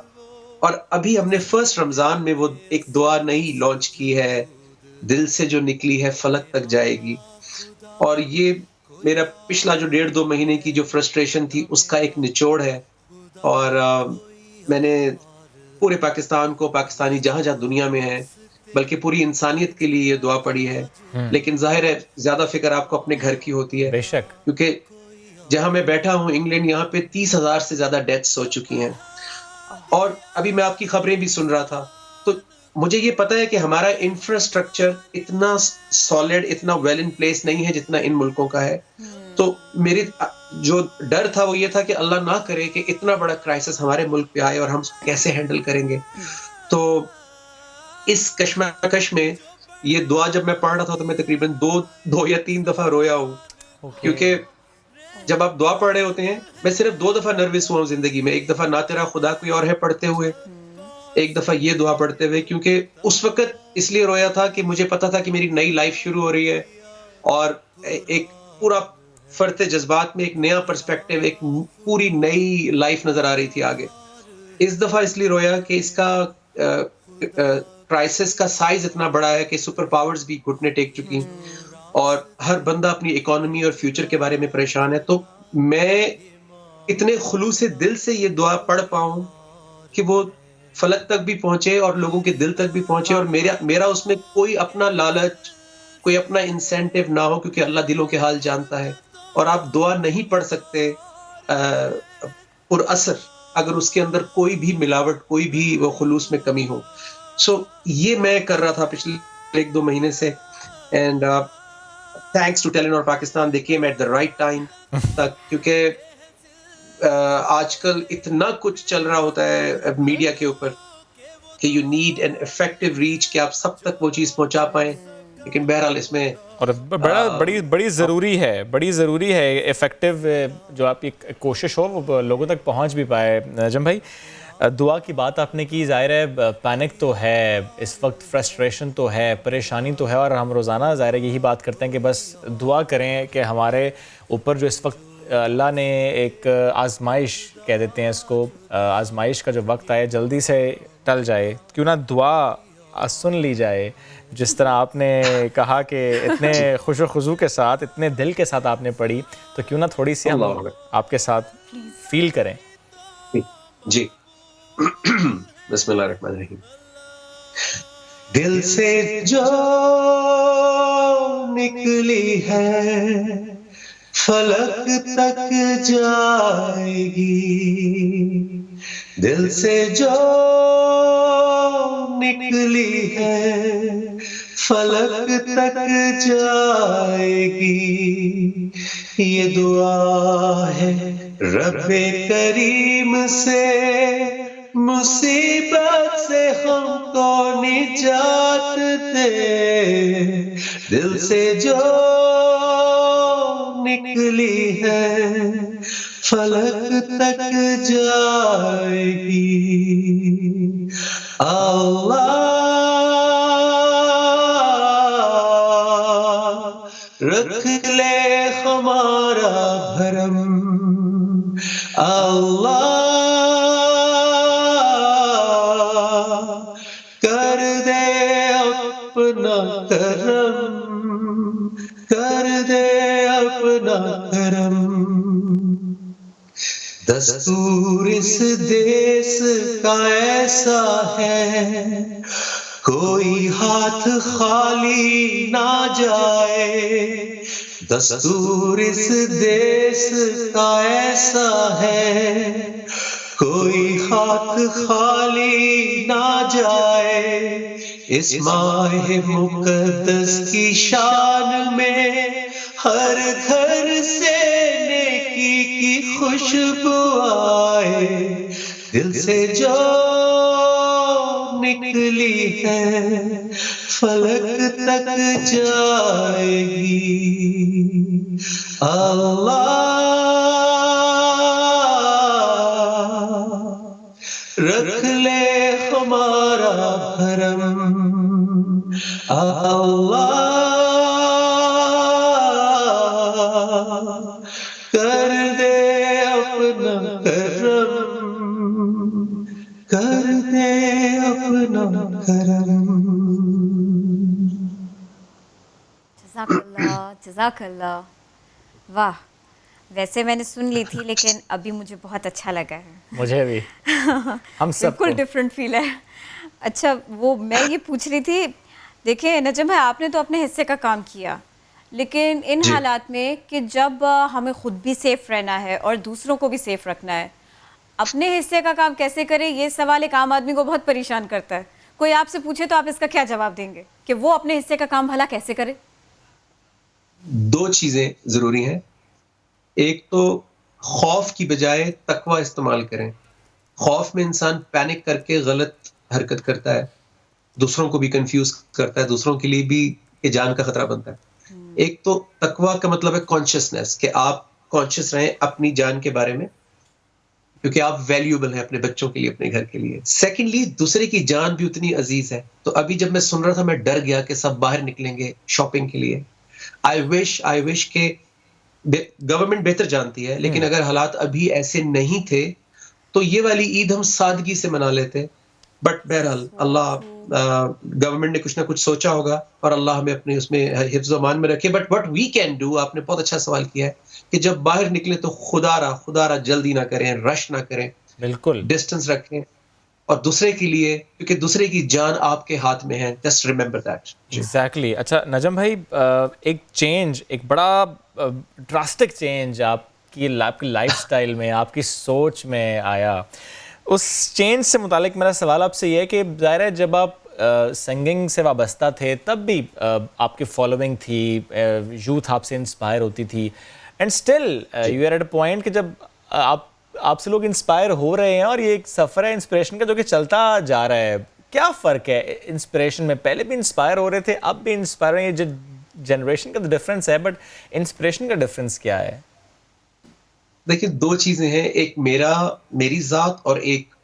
اور ابھی ہم نے فرسٹ رمضان میں وہ ایک دعا نئی لانچ کی ہے, دل سے جو نکلی ہے فلک تک جائے گی. اور یہ میرا پچھلا جو 1.5-2 مہینے کی جو فرسٹریشن تھی اس کا ایک نچوڑ ہے. اور میں نے پورے پاکستان کو, پاکستانی جہاں جہاں دنیا میں ہیں, بلکہ پوری انسانیت کے لیے یہ دعا پڑھی ہے. لیکن ظاہر ہے زیادہ فکر آپ کو اپنے گھر کی ہوتی ہے, بے شک, کیونکہ جہاں میں بیٹھا ہوں انگلینڈ, یہاں پہ 30,000 سے زیادہ ڈیتھس ہو چکی ہیں. اور ابھی میں آپ کی خبریں بھی سن رہا تھا, تو مجھے یہ پتا ہے کہ ہمارا انفراسٹرکچر اتنا سالڈ, اتنا ویل ان پلیس نہیں ہے جتنا ان ملکوں کا ہے. تو میری جو ڈر تھا وہ یہ تھا کہ اللہ نہ کرے کہ اتنا بڑا کرائسس ہمارے ملک پہ آئے اور ہم کیسے ہینڈل کریں گے. تو اس کشمکش میں یہ دعا جب میں پڑھ رہا تھا تو میں تقریباً 2 یا 3 دفعہ رویا ہوں. کیونکہ جب آپ دعا پڑھ رہے ہوتے ہیں, میں صرف 2 دفعہ نروس ہوا ہوں زندگی میں. ایک دفعہ نہ تیرا خدا کوئی اور ہے پڑھتے ہوئے, ایک دفعہ یہ دعا پڑھتے ہوئے. کیونکہ اس وقت اس لیے رویا تھا کہ مجھے پتا تھا کہ میری نئی لائف شروع ہو رہی ہے, اور ایک پورا فرط جذبات میں ایک نیا پرسپیکٹیو, ایک پوری نئی لائف نظر آ رہی تھی آگے. اس دفعہ اس لیے رویا کہ اس کا کرائسس کا سائز اتنا بڑا ہے کہ سپر پاورز بھی گھٹنے ٹیک چکی ہیں, اور ہر بندہ اپنی اکانومی اور فیوچر کے بارے میں پریشان ہے. تو میں اتنے خلوص دل سے یہ دعا پڑھ پاؤں کہ وہ فلک تک بھی پہنچے اور لوگوں کے دل تک بھی پہنچے, اور میرا اس میں کوئی اپنا لالچ, کوئی اپنا انسینٹیو نہ ہو, کیونکہ اللہ دلوں کے حال جانتا ہے. اور آپ دعا نہیں پڑھ سکتے پر اثر اگر اس کے اندر کوئی بھی ملاوٹ, کوئی بھی وہ خلوص میں کمی ہو. سو یہ میں کر رہا تھا پچھلے 1-2 مہینے سے, اینڈ تھینکس ٹو ٹیلن اور Pakistan, they came at the right time. کیونکہ آج کل اتنا کچھ چل رہا ہوتا ہے میڈیا کے اوپر کہ you need an effective reach, کہ آپ سب تک وہ چیز پہنچا پائیں. لیکن بہرحال اس میں اور بڑی ضروری ہے افیکٹو جو آپ کی کوشش ہو وہ لوگوں تک پہنچ بھی پائے. نجم بھائی, دعا کی بات آپ نے کی, ظاہر ہے پینک تو ہے اس وقت, فرسٹریشن تو ہے, پریشانی تو ہے, اور ہم روزانہ ظاہر ہے یہی بات کرتے ہیں کہ بس دعا کریں کہ ہمارے اوپر جو اس وقت اللہ نے ایک آزمائش کہہ دیتے ہیں اس کو, آزمائش کا جو وقت آئے جلدی سے ٹل جائے. کیوں نہ دعا سن لی جائے, جس طرح آپ نے کہا کہ اتنے خوش و خضوع کے ساتھ, اتنے دل کے ساتھ آپ نے پڑھی, تو کیوں نہ تھوڑی سی ہم آپ کے ساتھ فیل کریں. جی بسم اللہ الرحمن الرحیم. دل سے جو نکلی ہے فلک تک جائے گی, دل سے جو نکلی ہے فلک تک جائے گی. یہ دعا ہے رب کریم سے, مصیبت سے ہم کو نجات دے. دل سے جو نکلی ہے فلک تک جائے گی. اللہ رکھ لے ہمارا بھرم, اللہ کر دے دستور اس دیس کا ایسا ہے کوئی ہاتھ خالی نہ جائے. دستور اس دیس کا ایسا ہے کوئی ہاتھ خالی نہ جائے. اس ماہ مقدس کی شان میں ہر گھر سے نیکی کی خوشبو آئے. دل سے جو نکلی ہے فلک تک جائے گی. اللہ رکھ لے ہمارا بھرم. اللہ کر دے اپنا کرم، کر دے اپنا کرم. جزاک اللہ، جزاک اللہ. واہ، ویسے میں نے سن لی تھی لیکن ابھی مجھے بہت اچھا لگا ہے. مجھے بھی، ہم سب بالکل ڈفرینٹ فیل ہے. اچھا، وہ میں یہ پوچھ رہی تھی، دیکھیں نجم بھائی آپ نے تو اپنے حصے کا کام کیا، لیکن ان حالات میں کہ جب ہمیں خود بھی سیف رہنا ہے اور دوسروں کو بھی سیف رکھنا ہے، اپنے حصے کا کام کیسے کرے، یہ سوال ایک عام آدمی کو بہت پریشان کرتا ہے. کوئی آپ سے پوچھے تو آپ اس کا کیا جواب دیں گے کہ وہ اپنے حصے کا کام بھلا کیسے کرے؟ دو چیزیں ضروری ہیں. ایک تو خوف کی بجائے تقوی استعمال کریں. خوف میں انسان پینک کر کے غلط حرکت کرتا ہے، دوسروں کو بھی کنفیوز کرتا ہے، دوسروں کے لیے بھی یہ جان کا خطرہ بنتا ہے. ایک تو تقوی کا مطلب ہے کانشیسنس، کہ آپ کانشیس رہیں اپنی جان کے بارے میں، کیونکہ آپ ویلیوبل ہیں اپنے بچوں کے لیے، اپنے گھر کے لیے. سیکنڈلی دوسرے کی جان بھی اتنی عزیز ہے. تو ابھی جب میں سن رہا تھا میں ڈر گیا کہ سب باہر نکلیں گے شاپنگ کے لیے. آئی وش کہ گورنمنٹ بہتر جانتی ہے، لیکن اگر حالات ابھی ایسے نہیں تھے تو یہ والی عید ہم سادگی سے منا لیتے. بٹ بہرحال اللہ گورنمنٹ نے کچھ نہ کچھ سوچا ہوگا اور اللہ ہمیں اپنے اس میں حفظ و امان میں رکھے. But what we can do, آپ نے بہت اچھا سوال کیا ہے کہ جب باہر نکلے تو خدا را جلدی نہ کریں، رش نہ کریں، بالکل ڈسٹنس رکھیں اور دوسرے کے لیے، کیونکہ دوسرے کی جان آپ کے ہاتھ میں ہے. Just remember that. ایگزیکٹلی. اچھا نجم بھائی، ایک چینج، ایک بڑا ڈراسٹک چینج آپ کی لائف سٹائل میں، آپ کی سوچ میں آیا. اس چینج سے متعلق میرا سوال آپ سے یہ ہے کہ ظاہر ہے جب آپ سنگنگ سے وابستہ تھے تب بھی آپ کی فالوئنگ تھی، یوتھ آپ سے انسپائر ہوتی تھی، and still you are at a point کہ جب آپ سے لوگ انسپائر ہو رہے ہیں اور یہ ایک سفر ہے انسپریشن کا جو کہ چلتا جا رہا ہے. کیا فرق ہے انسپریشن میں؟ پہلے بھی انسپائر ہو رہے تھے، اب بھی انسپائر ہیں. یہ جنریشن کا تو ڈفرینس ہے، بٹ انسپریشن کا ڈفرینس کیا ہے؟ دیکھیں دو چیزیں ہیں، ایک میری ذات اور ایک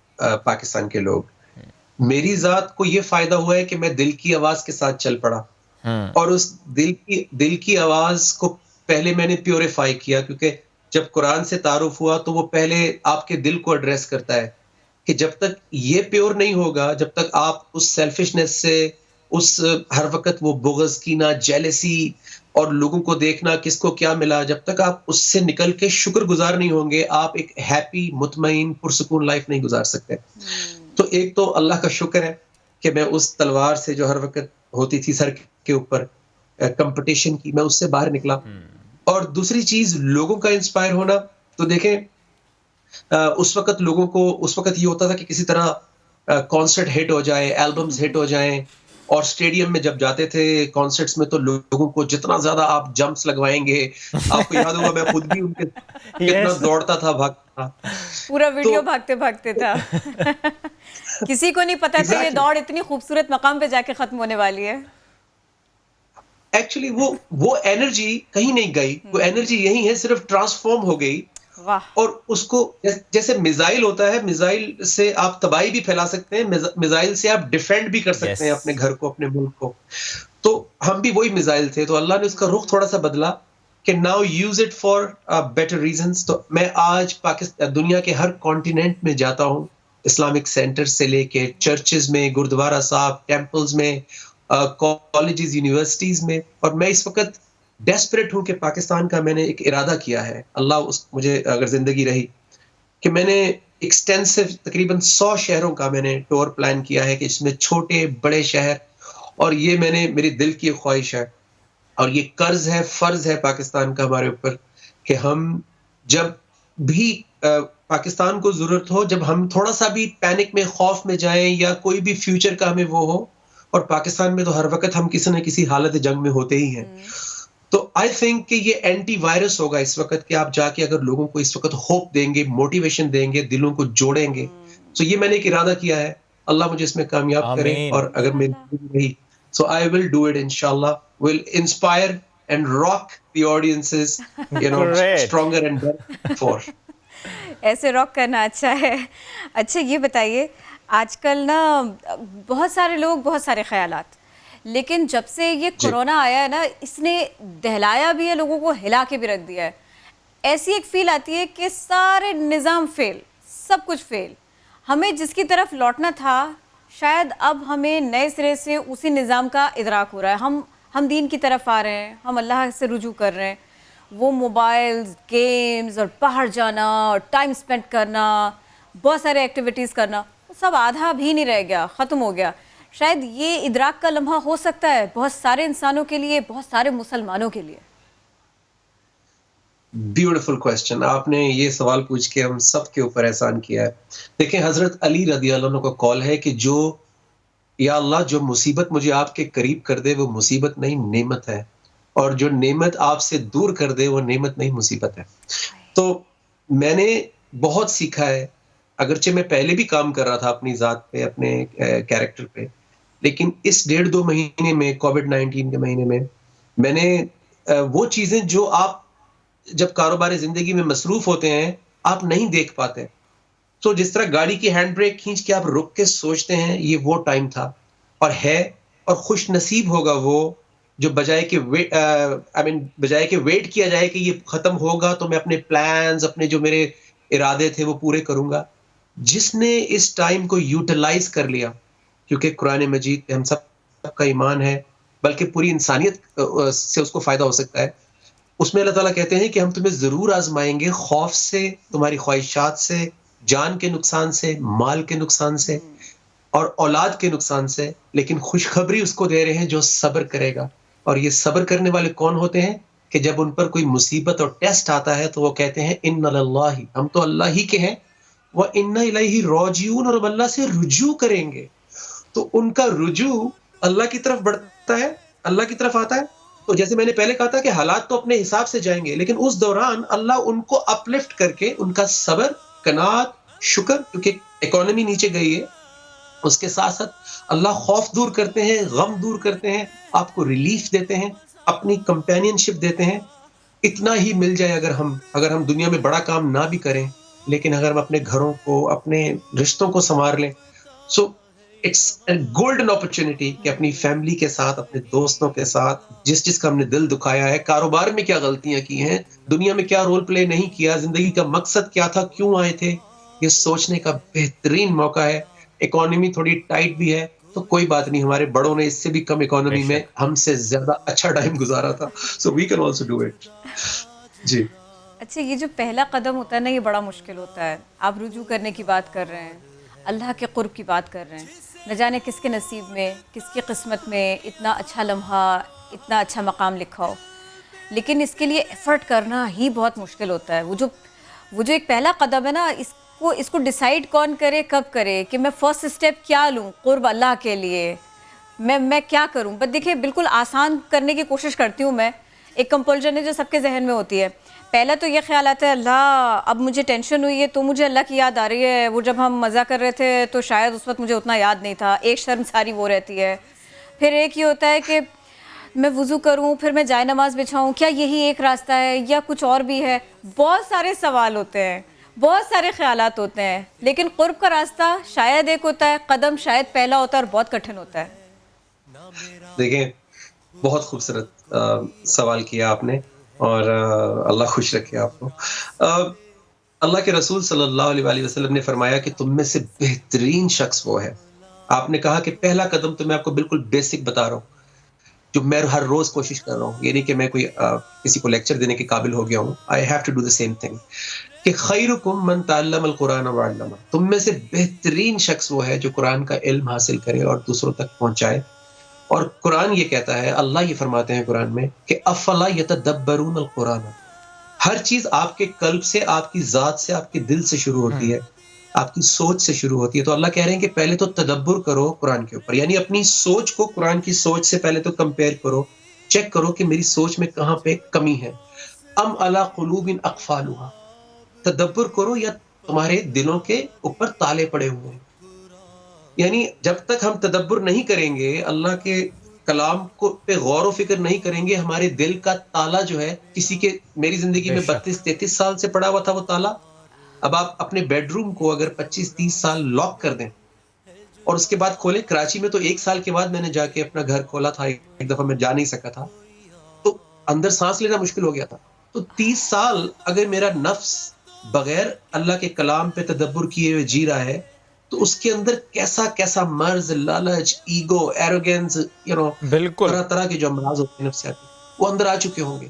پاکستان کے لوگ. میری ذات کو یہ فائدہ ہوا ہے کہ میں دل کی آواز کے ساتھ چل پڑا، اور اس دل کی آواز کو پہلے میں نے پیوریفائی کیا، کیونکہ جب قرآن سے تعارف ہوا تو وہ پہلے آپ کے دل کو ایڈریس کرتا ہے کہ جب تک یہ پیور نہیں ہوگا، جب تک آپ اس سیلفشنس سے، اس ہر وقت وہ بغض، کینہ، جیلسی اور لوگوں کو دیکھنا کس کو کیا ملا، جب تک آپ اس سے نکل کے شکر گزار نہیں ہوں گے، آپ ایک ہیپی، مطمئن، پرسکون لائف نہیں گزار سکتے. تو ایک تو اللہ کا شکر ہے کہ میں اس تلوار سے جو ہر وقت ہوتی تھی سر کے اوپر، کمپٹیشن کی، میں اس سے باہر نکلا. اور دوسری چیز لوگوں کا انسپائر ہونا. تو دیکھیں اس وقت لوگوں کو، اس وقت یہ ہوتا تھا کہ کسی طرح کانسرٹ ہٹ ہو جائے، البمز ہٹ ہو جائیں، اور اسٹیڈیم میں جب جاتے تھے کانسرٹس میں تو لوگوں کو جتنا زیادہ آپ جمپس لگوائیں گے. آپ کو یاد ہوگا میں خود بھی ان کے کتنا دوڑتا تھا، بھاگتا تھا، پورا ویڈیو بھاگتے بھاگتے تھا. کسی کو نہیں پتا تھا یہ دوڑ اتنی خوبصورت مقام پہ جا کے ختم ہونے والی ہے. ایکچولی وہ انرجی کہیں نہیں گئی، وہ انرجی یہی ہے، صرف ٹرانسفارم ہو گئی. اور اس کو جیسے میزائل ہوتا ہے، میزائل سے آپ تباہی بھی پھیلا سکتے ہیں، میزائل سے آپ ڈیفینڈ بھی کر سکتے ہیں اپنے گھر کو، اپنے ملک کو. تو ہم بھی وہی میزائل تھے. تو اللہ نے اس کا رخ تھوڑا سا بدلا کہ now use it for better reasons. تو میں آج دنیا کے ہر کانٹیننٹ میں جاتا ہوں، اسلامک سینٹر سے لے کے چرچز میں، گردوارا صاحب، ٹیمپلز میں، کالجز، یونیورسٹیز میں. اور میں اس وقت ڈیسپریٹ ہوں کہ پاکستان کا میں نے ایک ارادہ کیا ہے، اللہ مجھے اگر زندگی رہی کہ میں نے ایکسٹینسو تقریباً 100 شہروں کا میں نے ٹور پلان کیا ہے کہ اس میں چھوٹے بڑے شہر, اور یہ میں نے میری دل کی خواہش ہے اور یہ قرض ہے, فرض ہے پاکستان کا ہمارے اوپر کہ ہم جب بھی پاکستان کو ضرورت ہو, جب ہم تھوڑا سا بھی پینک میں خوف میں جائیں یا کوئی بھی فیوچر کا ہمیں وہ ہو, اور پاکستان میں تو ہر وقت ہم کسی نہ کسی حالت جنگ میں ہوتے ہی ہیں, تو آئی تھنک کہ یہ اینٹی وائرس ہوگا اس وقت کہ آپ جا کے اگر لوگوں کو اس وقت ہوپ دیں گے, موٹیویشن دیں گے, دلوں کو جوڑیں گے. تو یہ میں نے ایک ارادہ کیا ہے, اللہ مجھے اس میں کامیاب کرے, اور اگر میری رہی so I will do it inshallah, will inspire and rock the audiences, you know, stronger and better for. ایسے راک کرنا اچھا ہے. اچھا یہ بتائیے, آج کل نا بہت سارے لوگ, بہت سارے خیالات, لیکن جب سے یہ کرونا آیا ہے نا, اس نے دہلایا بھی ہے, لوگوں کو ہلا کے بھی رکھ دیا ہے. ایسی ایک فیل آتی ہے کہ سارے نظام فیل, سب کچھ فیل. ہمیں جس کی طرف لوٹنا تھا, شاید اب ہمیں نئے سرے سے اسی نظام کا ادراک ہو رہا ہے. ہم دین کی طرف آ رہے ہیں, ہم اللہ سے رجوع کر رہے ہیں. وہ موبائلز, گیمز اور باہر جانا اور ٹائم اسپینڈ کرنا, بہت سارے ایکٹیویٹیز کرنا, وہ سب آدھا بھی نہیں رہ گیا, ختم ہو گیا. شاید یہ ادراک کا لمحہ ہو سکتا ہے بہت سارے انسانوں کے لیے, بہت سارے مسلمانوں کے لیے. بیوٹیفل کوسچن, آپ نے یہ سوال پوچھ کے ہم سب کے اوپر احسان کیا ہے. دیکھیں حضرت علی رضی اللہ عنہ کا قول ہے کہ جو یا اللہ جو مصیبت مجھے آپ کے قریب کر دے وہ مصیبت نہیں نعمت ہے, اور جو نعمت آپ سے دور کر دے وہ نعمت نہیں مصیبت ہے. تو میں نے بہت سیکھا ہے, اگرچہ میں پہلے بھی کام کر رہا تھا اپنی ذات پہ, اپنے کیریکٹر پہ, لیکن اس 1.5-2 مہینے میں, کووڈ-19 کے مہینے میں نے وہ چیزیں جو آپ جب کاروبار زندگی میں مصروف ہوتے ہیں آپ نہیں دیکھ پاتے. تو جس طرح گاڑی کی ہینڈ بریک کھینچ کے آپ رک کے سوچتے ہیں, یہ وہ ٹائم تھا اور ہے, اور خوش نصیب ہوگا وہ جو بجائے کہ ویٹ کیا جائے کہ یہ ختم ہوگا تو میں اپنے پلانز, اپنے جو میرے ارادے تھے وہ پورے کروں گا, جس نے اس ٹائم کو یوٹیلائز کر لیا. کیونکہ قرآن مجید پہ ہم سب کا ایمان ہے, بلکہ پوری انسانیت سے اس کو فائدہ ہو سکتا ہے. اس میں اللہ تعالیٰ کہتے ہیں کہ ہم تمہیں ضرور آزمائیں گے, خوف سے, تمہاری خواہشات سے, جان کے نقصان سے, مال کے نقصان سے اور اولاد کے نقصان سے, لیکن خوشخبری اس کو دے رہے ہیں جو صبر کرے گا. اور یہ صبر کرنے والے کون ہوتے ہیں کہ جب ان پر کوئی مصیبت اور ٹیسٹ آتا ہے تو وہ کہتے ہیں ان اللہ, ہم تو اللہ ہی کے ہیں, وَإِنَّ إِلَيْهِ رَاجِعُونَ, اور ہم اللہ سے رجوع کریں گے. تو ان کا رجوع اللہ کی طرف بڑھتا ہے, اللہ کی طرف آتا ہے. تو جیسے میں نے پہلے کہا تھا کہ حالات تو اپنے حساب سے جائیں گے, لیکن اس دوران اللہ ان کو اپلفٹ کر کے ان کا صبر, قناعت, شکر, کیونکہ اکانومی نیچے گئی ہے, اس کے ساتھ ساتھ اللہ خوف دور کرتے ہیں, غم دور کرتے ہیں, آپ کو ریلیف دیتے ہیں, اپنی کمپینین شپ دیتے ہیں. اتنا ہی مل جائے اگر ہم دنیا میں بڑا کام نہ بھی کریں, لیکن اگر ہم اپنے گھروں کو, اپنے رشتوں کو سنوار لیں, so it's a golden opportunity کہ اپنی فیملی کے ساتھ, اپنے دوستوں کے ساتھ, جس کا ہم نے دل دکھایا ہے, کاروبار میں کیا غلطیاں کی ہیں, دنیا میں کیا رول پلے نہیں کیا, زندگی کا مقصد کیا تھا, کیوں آئے تھے, یہ سوچنے کا بہترین موقع ہے. اکانومی تھوڑی ٹائٹ بھی ہے تو کوئی بات نہیں, ہمارے بڑوں نے اس سے بھی کم اکانومی میں ہم سے زیادہ اچھا ٹائم گزارا تھا, so we can also do it. جی اچھا, یہ جو پہلا قدم ہوتا ہے نا, یہ بڑا مشکل ہوتا ہے. آپ رجوع کرنے کی بات کر رہے ہیں, اللہ کے قرب کی بات کر رہے ہیں, نہ جانے کس کے نصیب میں, کس کی قسمت میں اتنا اچھا لمحہ, اتنا اچھا مقام لکھا ہو, لیکن اس کے لیے ایفرٹ کرنا ہی بہت مشکل ہوتا ہے. وہ جو ایک پہلا قدم ہے نا, اس کو ڈیسائیڈ کون کرے, کب کرے, کہ میں فرسٹ اسٹیپ کیا لوں قرب اللہ کے لیے, میں کیا کروں. بس دیکھیے, بالکل آسان کرنے کی کوشش کرتی ہوں میں. ایک کمپلژن ہے جو سب کے ذہن میں ہوتی ہے. پہلا تو یہ خیال آتا ہے, اللہ اب مجھے ٹینشن ہوئی ہے تو مجھے اللہ کی یاد آ رہی ہے, وہ جب ہم مزہ کر رہے تھے تو شاید اس وقت مجھے اتنا یاد نہیں تھا, ایک شرم ساری وہ رہتی ہے. پھر ایک یہ ہوتا ہے کہ میں وضو کروں, پھر میں جائے نماز بچھاؤں, کیا یہی ایک راستہ ہے یا کچھ اور بھی ہے. بہت سارے سوال ہوتے ہیں, بہت سارے خیالات ہوتے ہیں, لیکن قرب کا راستہ شاید ایک ہوتا ہے, قدم شاید پہلا ہوتا ہے اور بہت کٹھن ہوتا ہے. دیکھیں, بہت خوبصورت سوال کیا آپ نے, اور اللہ خوش رکھے آپ کو. اللہ کے رسول صلی اللہ علیہ وسلم نے فرمایا کہ تم میں سے بہترین شخص وہ ہے. آپ نے کہا کہ پہلا قدم تو میں آپ کو بالکل بیسک بتا رہا ہوں, جو میں ہر روز کوشش کر رہا ہوں, یہ نہیں کہ میں کوئی کسی کو لیکچر دینے کے قابل ہو گیا ہوں, I have to do the same thing, کہ خیرکم من تعلم القرآن وعلمہ، تم میں سے بہترین شخص وہ ہے جو قرآن کا علم حاصل کرے اور دوسروں تک پہنچائے. اور قرآن یہ کہتا ہے، اللہ یہ فرماتے ہیں قرآن میں کہ افلا یتدبرون القرآن، ہر چیز آپ کے قلب سے، آپ کی ذات سے، آپ کے دل سے شروع ہوتی ہے، آپ کی سوچ سے شروع ہوتی ہے. تو اللہ کہہ رہے ہیں کہ پہلے تو تدبر کرو قرآن کے اوپر، یعنی اپنی سوچ کو قرآن کی سوچ سے پہلے تو کمپیئر کرو، چیک کرو کہ میری سوچ میں کہاں پہ کمی ہے. ام علی قلوب اقفالها، تدبر کرو یا تمہارے دلوں کے اوپر تالے پڑے ہوئے ہیں. یعنی جب تک ہم تدبر نہیں کریں گے، اللہ کے کلام کو پہ غور و فکر نہیں کریں گے، ہمارے دل کا تالا جو ہے، کسی کے، میری زندگی میں 32-33 سال سے پڑا ہوا تھا وہ تالا. اب آپ اپنے بیڈ روم کو اگر 25-30 سال لاک کر دیں اور اس کے بعد کھولیں، کراچی میں تو 1 سال کے بعد میں نے جا کے اپنا گھر کھولا تھا، ایک دفعہ میں جا نہیں سکا تھا، تو اندر سانس لینا مشکل ہو گیا تھا. تو 30 سال اگر میرا نفس بغیر اللہ کے کلام پہ تدبر کیے ہوئے جی رہا ہے، تو اس کے اندر کیسا کیسا مرض، لالچ، ایگو، ایروگینس، بالکل طرح طرح کے جو امراض ہوتے ہیں نفسیاتی، وہ اندر آ چکے ہوں گے.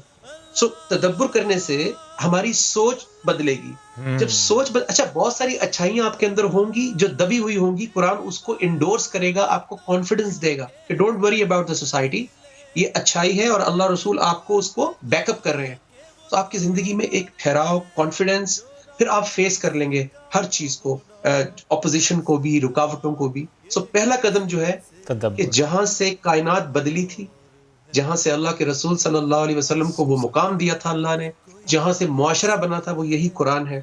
سو تدبر کرنے سے ہماری سوچ بدلے گی. جب سوچ اچھا، بہت ساری اچھائیاں آپ کے اندر ہوں گی جو دبی ہوئی ہوں گی، قرآن اس کو انڈورس کرے گا، آپ کو کانفیڈنس دے گا کہ don't worry about the society, یہ اچھائی ہے اور اللہ رسول آپ کو اس کو بیک اپ کر رہے ہیں. تو آپ کی زندگی میں ایک ٹھہراؤ، کانفیڈنس، پھر آپ فیس کر لیں گے ہر چیز کو، اپوزیشن کو بھی، رکاوٹوں کو بھی. سو پہلا قدم جو ہے کہ جہاں سے کائنات بدلی تھی، جہاں سے اللہ کے رسول صلی اللہ علیہ وسلم کو وہ مقام دیا تھا اللہ نے، جہاں سے معاشرہ بنا تھا، وہ یہی قرآن ہے.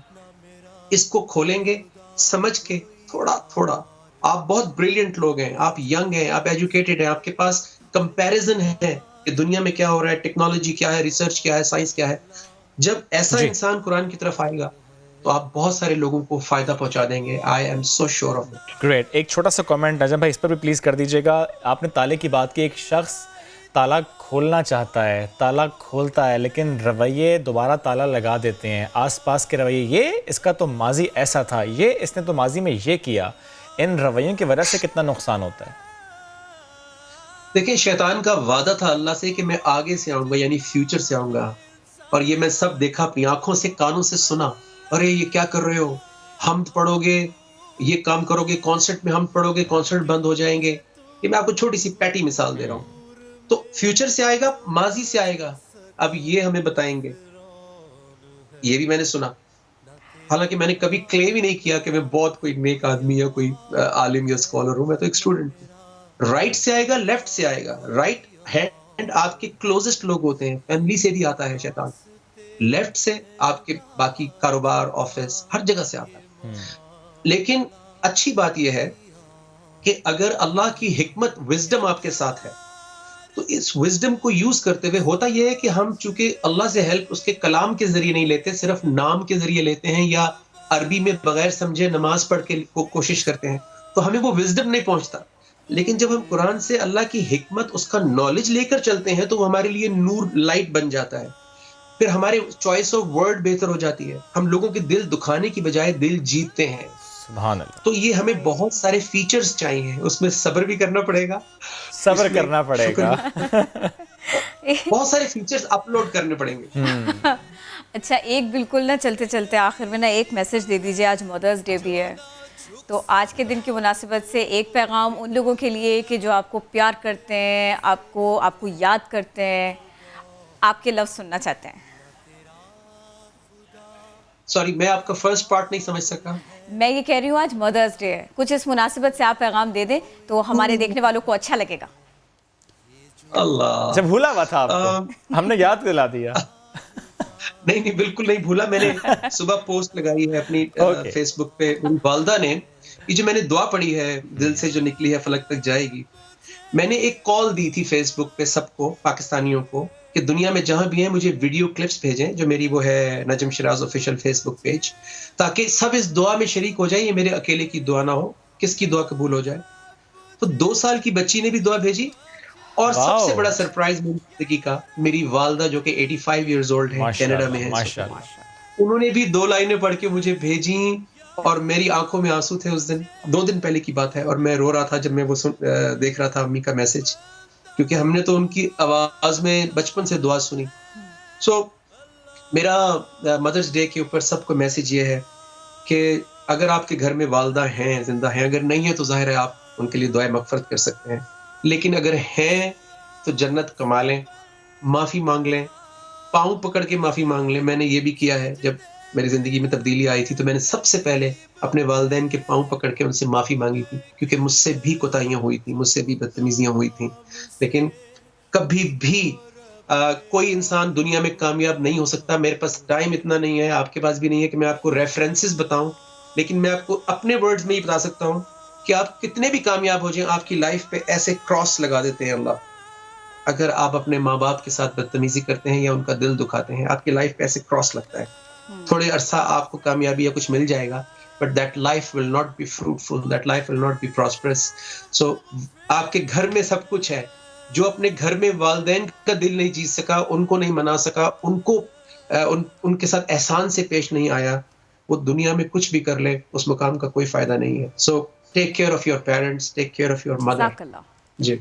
اس کو کھولیں گے سمجھ کے تھوڑا تھوڑا. آپ بہت بریلینٹ لوگ ہیں، آپ ینگ ہیں، آپ ایجوکیٹڈ ہیں، آپ کے پاس کمپیریزن ہے کہ دنیا میں کیا ہو رہا ہے، ٹیکنالوجی کیا ہے، ریسرچ کیا ہے، سائنس کیا ہے. جب ایسا انسان قرآن کی طرف آئے گا تو آپ بہت سارے لوگوں کو فائدہ پہنچا دیں گے. I am so sure of it. Great. ایک چھوٹا سا کامنٹ نجم بھائی اس پر بھی پلیز کر دیجیے گا. آپ نے تالے کی بات کی، ایک شخص تالا کھولنا چاہتا ہے، تالا کھولتا ہے، لیکن رویے دوبارہ تالا لگا دیتے ہیں، آس پاس کے رویے، یہ اس کا تو ماضی ایسا تھا، یہ اس نے تو ماضی میں یہ کیا. ان رویوں کی وجہ سے کتنا نقصان ہوتا ہے. دیکھیں، شیطان کا وعدہ تھا اللہ سے کہ میں آگے سے آؤں گا، یعنی فیوچر سے آؤں گا، اور یہ میں سب دیکھا، اپنی آنکھوں سے، کانوں سے سنا. ارے یہ کیا کر رہے ہو، حمد پڑھو گے، یہ کام کرو گے، کانسرٹ میں حمد پڑھو گے، کانسرٹ بند ہو جائیں گے. یہ میں آپ کو چھوٹی سی پیٹی مثال دے رہا ہوں. تو فیوچر سے آئے گا، ماضی سے آئے گا. اب یہ ہمیں بتائیں گے. یہ بھی میں نے سنا، حالانکہ میں نے کبھی کلیم ہی نہیں کیا کہ میں بہت کوئی نیک آدمی یا کوئی عالم یا اسکالر ہوں. میں تو ایک اسٹوڈنٹ ہوں. رائٹ سے آئے گا، لیفٹ سے آئے گا. رائٹ ہینڈ آپ کے کلوزسٹ لوگ ہوتے ہیں، فیملی سے بھی آتا ہے شیطان. لیفٹ سے آپ کے باقی کاروبار، آفس، ہر جگہ سے آتا ہے. لیکن اچھی بات یہ ہے کہ اگر اللہ کی حکمت، وزڈم آپ کے ساتھ ہے، تو اس وزڈم کو یوز کرتے ہوئے ہوتا یہ ہے کہ ہم چونکہ اللہ سے ہیلپ اس کے کلام کے ذریعے نہیں لیتے، صرف نام کے ذریعے لیتے ہیں، یا عربی میں بغیر سمجھے نماز پڑھ کے کوشش کرتے ہیں، تو ہمیں وہ وزڈم نہیں پہنچتا. لیکن جب ہم قرآن سے اللہ کی حکمت، اس کا نالج لے کر چلتے ہیں، تو وہ ہمارے لیے نور، لائٹ بن جاتا ہے. پھر ہمارے چوائس آف ورڈ بہتر ہو جاتی ہے، ہم لوگوں کے دل دکھانے کی بجائے دل جیتتے ہیں. سبحان اللہ. تو یہ ہمیں بہت سارے فیچرز چاہیے، اس میں صبر بھی کرنا پڑے گا، صبر کرنا پڑے گا، بہت سارے فیچرز اپلوڈ کرنے پڑیں گے. اچھا، ایک بالکل نہ چلتے چلتے آخر میں ایک میسج دے دیجیے. آج مدرس ڈے بھی ہے، تو آج کے دن کی مناسبت سے ایک پیغام ان لوگوں کے لیے کہ جو آپ کو پیار کرتے ہیں، آپ کو یاد کرتے ہیں، آپ کے لفظ سننا چاہتے ہیں. سوری، میں آپ کا فرسٹ پارٹ نہیں سمجھ سکا. میں یہ کہہ رہی ہوں آج مدرس ڈے ہے، کچھ اس مناسبت سے آپ پیغام دے دیں تو ہمارے دیکھنے والوں کو اچھا لگے گا. اللہ، جب بھولا ہوا تھا آپ کو، ہم نے یاد دلا دیا. نہیں، بالکل نہیں بھولا. میں نے صبح پوسٹ لگائی ہے اپنی فیس بک پہ. میری والدہ نے یہ جو میں نے دعا پڑھی ہے، دل سے جو نکلی ہے فلک تک جائے گی. میں نے ایک کال دی تھی فیس بک پہ سب کو، پاکستانیوں کو، کہ دنیا میں جہاں بھی ہیں مجھے ویڈیو کلپس بھیجیں، جو میری وہ ہے نجم شراز آفیشیل فیس بک پیج، تاکہ سب اس دعا میں شریک ہو جائیں. یہ میرے اکیلے کی دعا نہ ہو، کس کی دعا قبول ہو جائے. تو 2 سال کی بچی نے بھی دعا بھیجی، اور سب سے بڑا سرپرائز میری زندگی کا، میری والدہ جو کہ 85 ایئرز اولڈ ہیں، کینیڈا میں ہیں، انہوں نے بھی 2 لائنیں پڑھ کے مجھے بھیجیں، اور میری آنکھوں میں آنسو تھے. اس دن 2 دن پہلے کی بات ہے، اور میں رو رہا تھا جب میں وہ دیکھ رہا تھا امی کا میسج، کیونکہ ہم نے تو ان کی آواز میں بچپن سے دعا سنی. سو میرا مدرس ڈے کے اوپر سب کو میسج یہ ہے کہ اگر آپ کے گھر میں والدہ ہیں، زندہ ہیں، اگر نہیں ہیں تو ظاہر ہے آپ ان کے لیے دعائے مغفرت کر سکتے ہیں، لیکن اگر ہیں تو جنت کما لیں، معافی مانگ لیں، پاؤں پکڑ کے معافی مانگ لیں. میں نے یہ بھی کیا ہے. جب میری زندگی میں تبدیلی آئی تھی تو میں نے سب سے پہلے اپنے والدین کے پاؤں پکڑ کے ان سے معافی مانگی تھی، کیونکہ مجھ سے بھی کوتاہیاں ہوئی تھیں، مجھ سے بھی بدتمیزیاں ہوئی تھیں. لیکن کبھی بھی کوئی انسان دنیا میں کامیاب نہیں ہو سکتا. میرے پاس ٹائم اتنا نہیں ہے، آپ کے پاس بھی نہیں ہے کہ میں آپ کو ریفرنسز بتاؤں، لیکن میں آپ کو اپنے ورڈز میں ہی بتا سکتا ہوں کہ آپ کتنے بھی کامیاب ہو جائیں، آپ کی لائف پہ ایسے کراس لگا دیتے ہیں اللہ. اگر آپ اپنے ماں باپ کے ساتھ بدتمیزی کرتے ہیں یا ان کا دل دکھاتے ہیں، آپ کی لائف پہ ایسے کراس لگتا ہے. تھوڑے عرصہ آپ کو کامیابی یا کچھ مل جائے گا، but that life will not be fruitful, that life will not be prosperous. So آپ کے گھر میں سب کچھ ہے، جو اپنے گھر میں والدین کا دل نہیں جیت سکا، ان کو نہیں منا سکا، ان کے ساتھ احسان سے پیش نہیں آیا، وہ دنیا میں کچھ بھی کر لے اس مقام کا کوئی فائدہ نہیں ہے. So take care of your parents, take care of your mother. جزاک اللہ. جی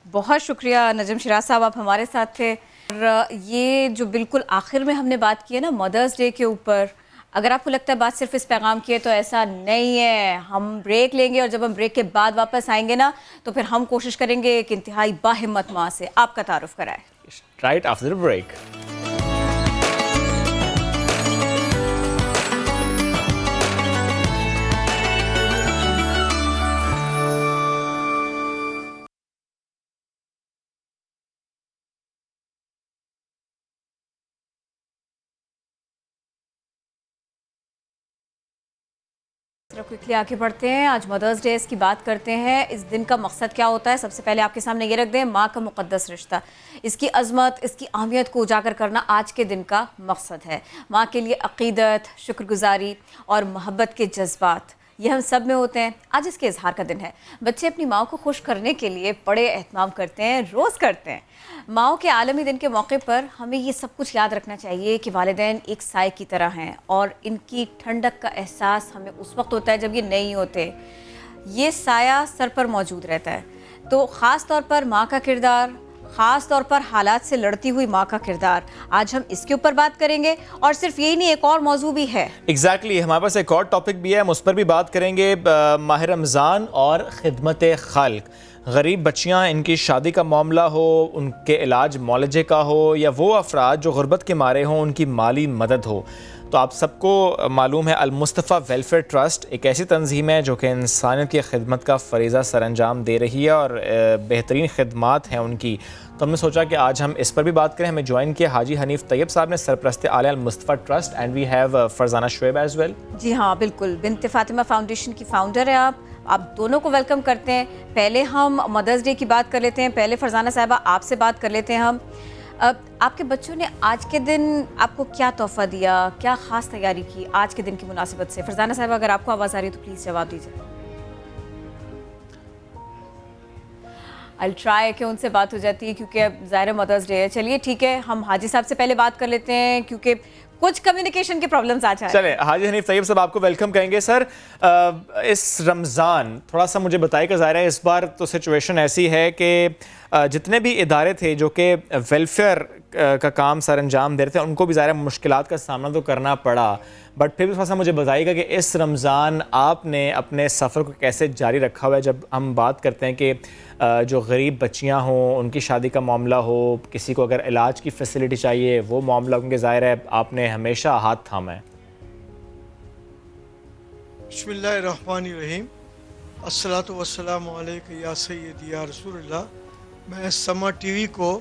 بہت شکریہ نجم شیراز صاحب، آپ ہمارے ساتھ تھے. اور یہ جو بالکل آخر میں ہم نے بات کی ہے نا مدرس ڈے کے اوپر، اگر آپ کو لگتا ہے بات صرف اس پیغام کی ہے تو ایسا نہیں ہے. ہم بریک لیں گے اور جب ہم بریک کے بعد واپس آئیں گے نا تو پھر ہم کوشش کریں گے ایک انتہائی باہمت ماں سے آپ کا تعارف کرائے. Right after break. کوئکلی آگے بڑھتے ہیں. آج مدرس ڈیز کی بات کرتے ہیں. اس دن کا مقصد کیا ہوتا ہے؟ سب سے پہلے آپ کے سامنے یہ رکھ دیں، ماں کا مقدس رشتہ، اس کی عظمت، اس کی اہمیت کو اجاگر کرنا آج کے دن کا مقصد ہے. ماں کے لیے عقیدت، شکر گزاری اور محبت کے جذبات یہ ہم سب میں ہوتے ہیں. آج اس کے اظہار کا دن ہے. بچے اپنی ماں کو خوش کرنے کے لیے بڑے اہتمام کرتے ہیں، روز کرتے ہیں. ماؤں کے عالمی دن کے موقع پر ہمیں یہ سب کچھ یاد رکھنا چاہیے کہ والدین ایک سائے کی طرح ہیں اور ان کی ٹھنڈک کا احساس ہمیں اس وقت ہوتا ہے جب یہ نہیں ہوتے. یہ سایہ سر پر موجود رہتا ہے. تو خاص طور پر ماں کا کردار، خاص طور پر حالات سے لڑتی ہوئی ماں کا کردار، آج ہم اس کے اوپر بات کریں گے. اور صرف یہی نہیں، ایک اور موضوع بھی ہے. ایگزیکٹلی ہمارے پاس ایک اور ٹاپک بھی ہے، ہم اس پر بھی بات کریں گے. ماہ رمضان اور خدمت خلق. غریب بچیاں، ان کی شادی کا معاملہ ہو، ان کے علاج معالجے کا ہو، یا وہ افراد جو غربت کے مارے ہوں ان کی مالی مدد ہو. تو آپ سب کو معلوم ہے المصطفیٰ ویلفیئر ٹرسٹ ایک ایسی تنظیم ہے جو کہ انسانیت کی خدمت کا فریضہ سر انجام دے رہی ہے اور بہترین خدمات ہیں ان کی. تو ہم نے سوچا کہ آج ہم اس پر بھی بات کریں. ہمیں جوائن کیا حاجی حنیف طیب صاحب نے، سرپرست اعلیٰ Al Mustafa trust, and we have Farzana Shoaib as well. جی ہاں بالکل، بنت فاطمہ فاؤنڈیشن کی فاؤنڈر ہیں آپ دونوں کو ویلکم کرتے ہیں. پہلے ہم مدرس ڈے کی بات کر لیتے ہیں. پہلے فرزانہ صاحبہ آپ سے بات کر لیتے ہیں ہم. آپ کے بچوں نے آج کے دن آپ کو کیا تحفہ دیا، کیا خاص تیاری کی آج کے دن کی مناسبت سے؟ فرزانہ صاحبہ اگر آپ کو آواز آ رہی ہے تو پلیز جواب دیجیے. I'll try کہ ان سے بات ہو جاتی ہے کیونکہ اب ظاہر مدرس ڈے ہے. چلیے ٹھیک ہے، ہم حاجی صاحب سے پہلے بات کر لیتے ہیں کیونکہ کچھ کمیونیکیشن کے پرابلمز آ جائیں. چلیں حاجی حنیف طیب صاحب آپ کو ویلکم کہیں گے. سر اس رمضان تھوڑا سا مجھے بتائے کہ ظاہر ہے اس بار تو سچویشن ایسی ہے کہ جتنے بھی ادارے تھے جو کہ ویلفیئر کا کام سر انجام دے رہے تھے ان کو بھی ظاہر مشکلات کا سامنا تو کرنا پڑا، بٹ پھر بھی تھوڑا سا مجھے بتائیے گا کہ اس رمضان آپ نے اپنے سفر کو کیسے جاری رکھا ہوا ہے. جب ہم بات کرتے ہیں کہ جو غریب بچیاں ہوں ان کی شادی کا معاملہ ہو، کسی کو اگر علاج کی فیسلٹی چاہیے وہ معاملہ، کیونکہ ظاہر ہے آپ نے ہمیشہ ہاتھ تھاما ہے. بسم اللہ الرحمن الرحیم. الصلاۃ والسلام علیک یا سیدی یا رسول اللہ. میں سما ٹی وی کو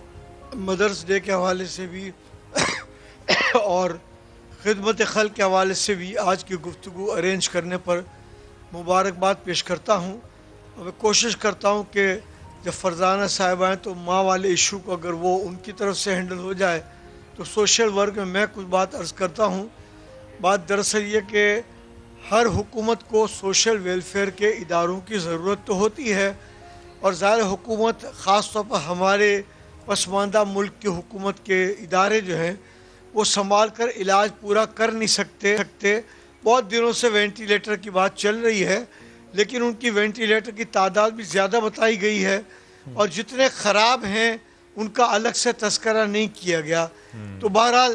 مدرس ڈے کے حوالے سے بھی اور خدمت خلق کے حوالے سے بھی آج کی گفتگو ارینج کرنے پر مبارکباد پیش کرتا ہوں. اور میں کوشش کرتا ہوں کہ جب فرزانہ صاحب آئیں تو ماں والے ایشو کو اگر وہ ان کی طرف سے ہینڈل ہو جائے تو سوشل ورک میں کچھ بات عرض کرتا ہوں. بات دراصل یہ کہ ہر حکومت کو سوشل ویلفیئر کے اداروں کی ضرورت تو ہوتی ہے، اور ظاہر حکومت خاص طور پر ہمارے پسماندہ ملک کی حکومت کے ادارے جو ہیں وہ سنبھال کر علاج پورا کر نہیں سکتے. بہت دنوں سے وینٹیلیٹر کی بات چل رہی ہے، لیکن ان کی وینٹیلیٹر کی تعداد بھی زیادہ بتائی گئی ہے، اور جتنے خراب ہیں ان کا الگ سے تذکرہ نہیں کیا گیا. تو بہرحال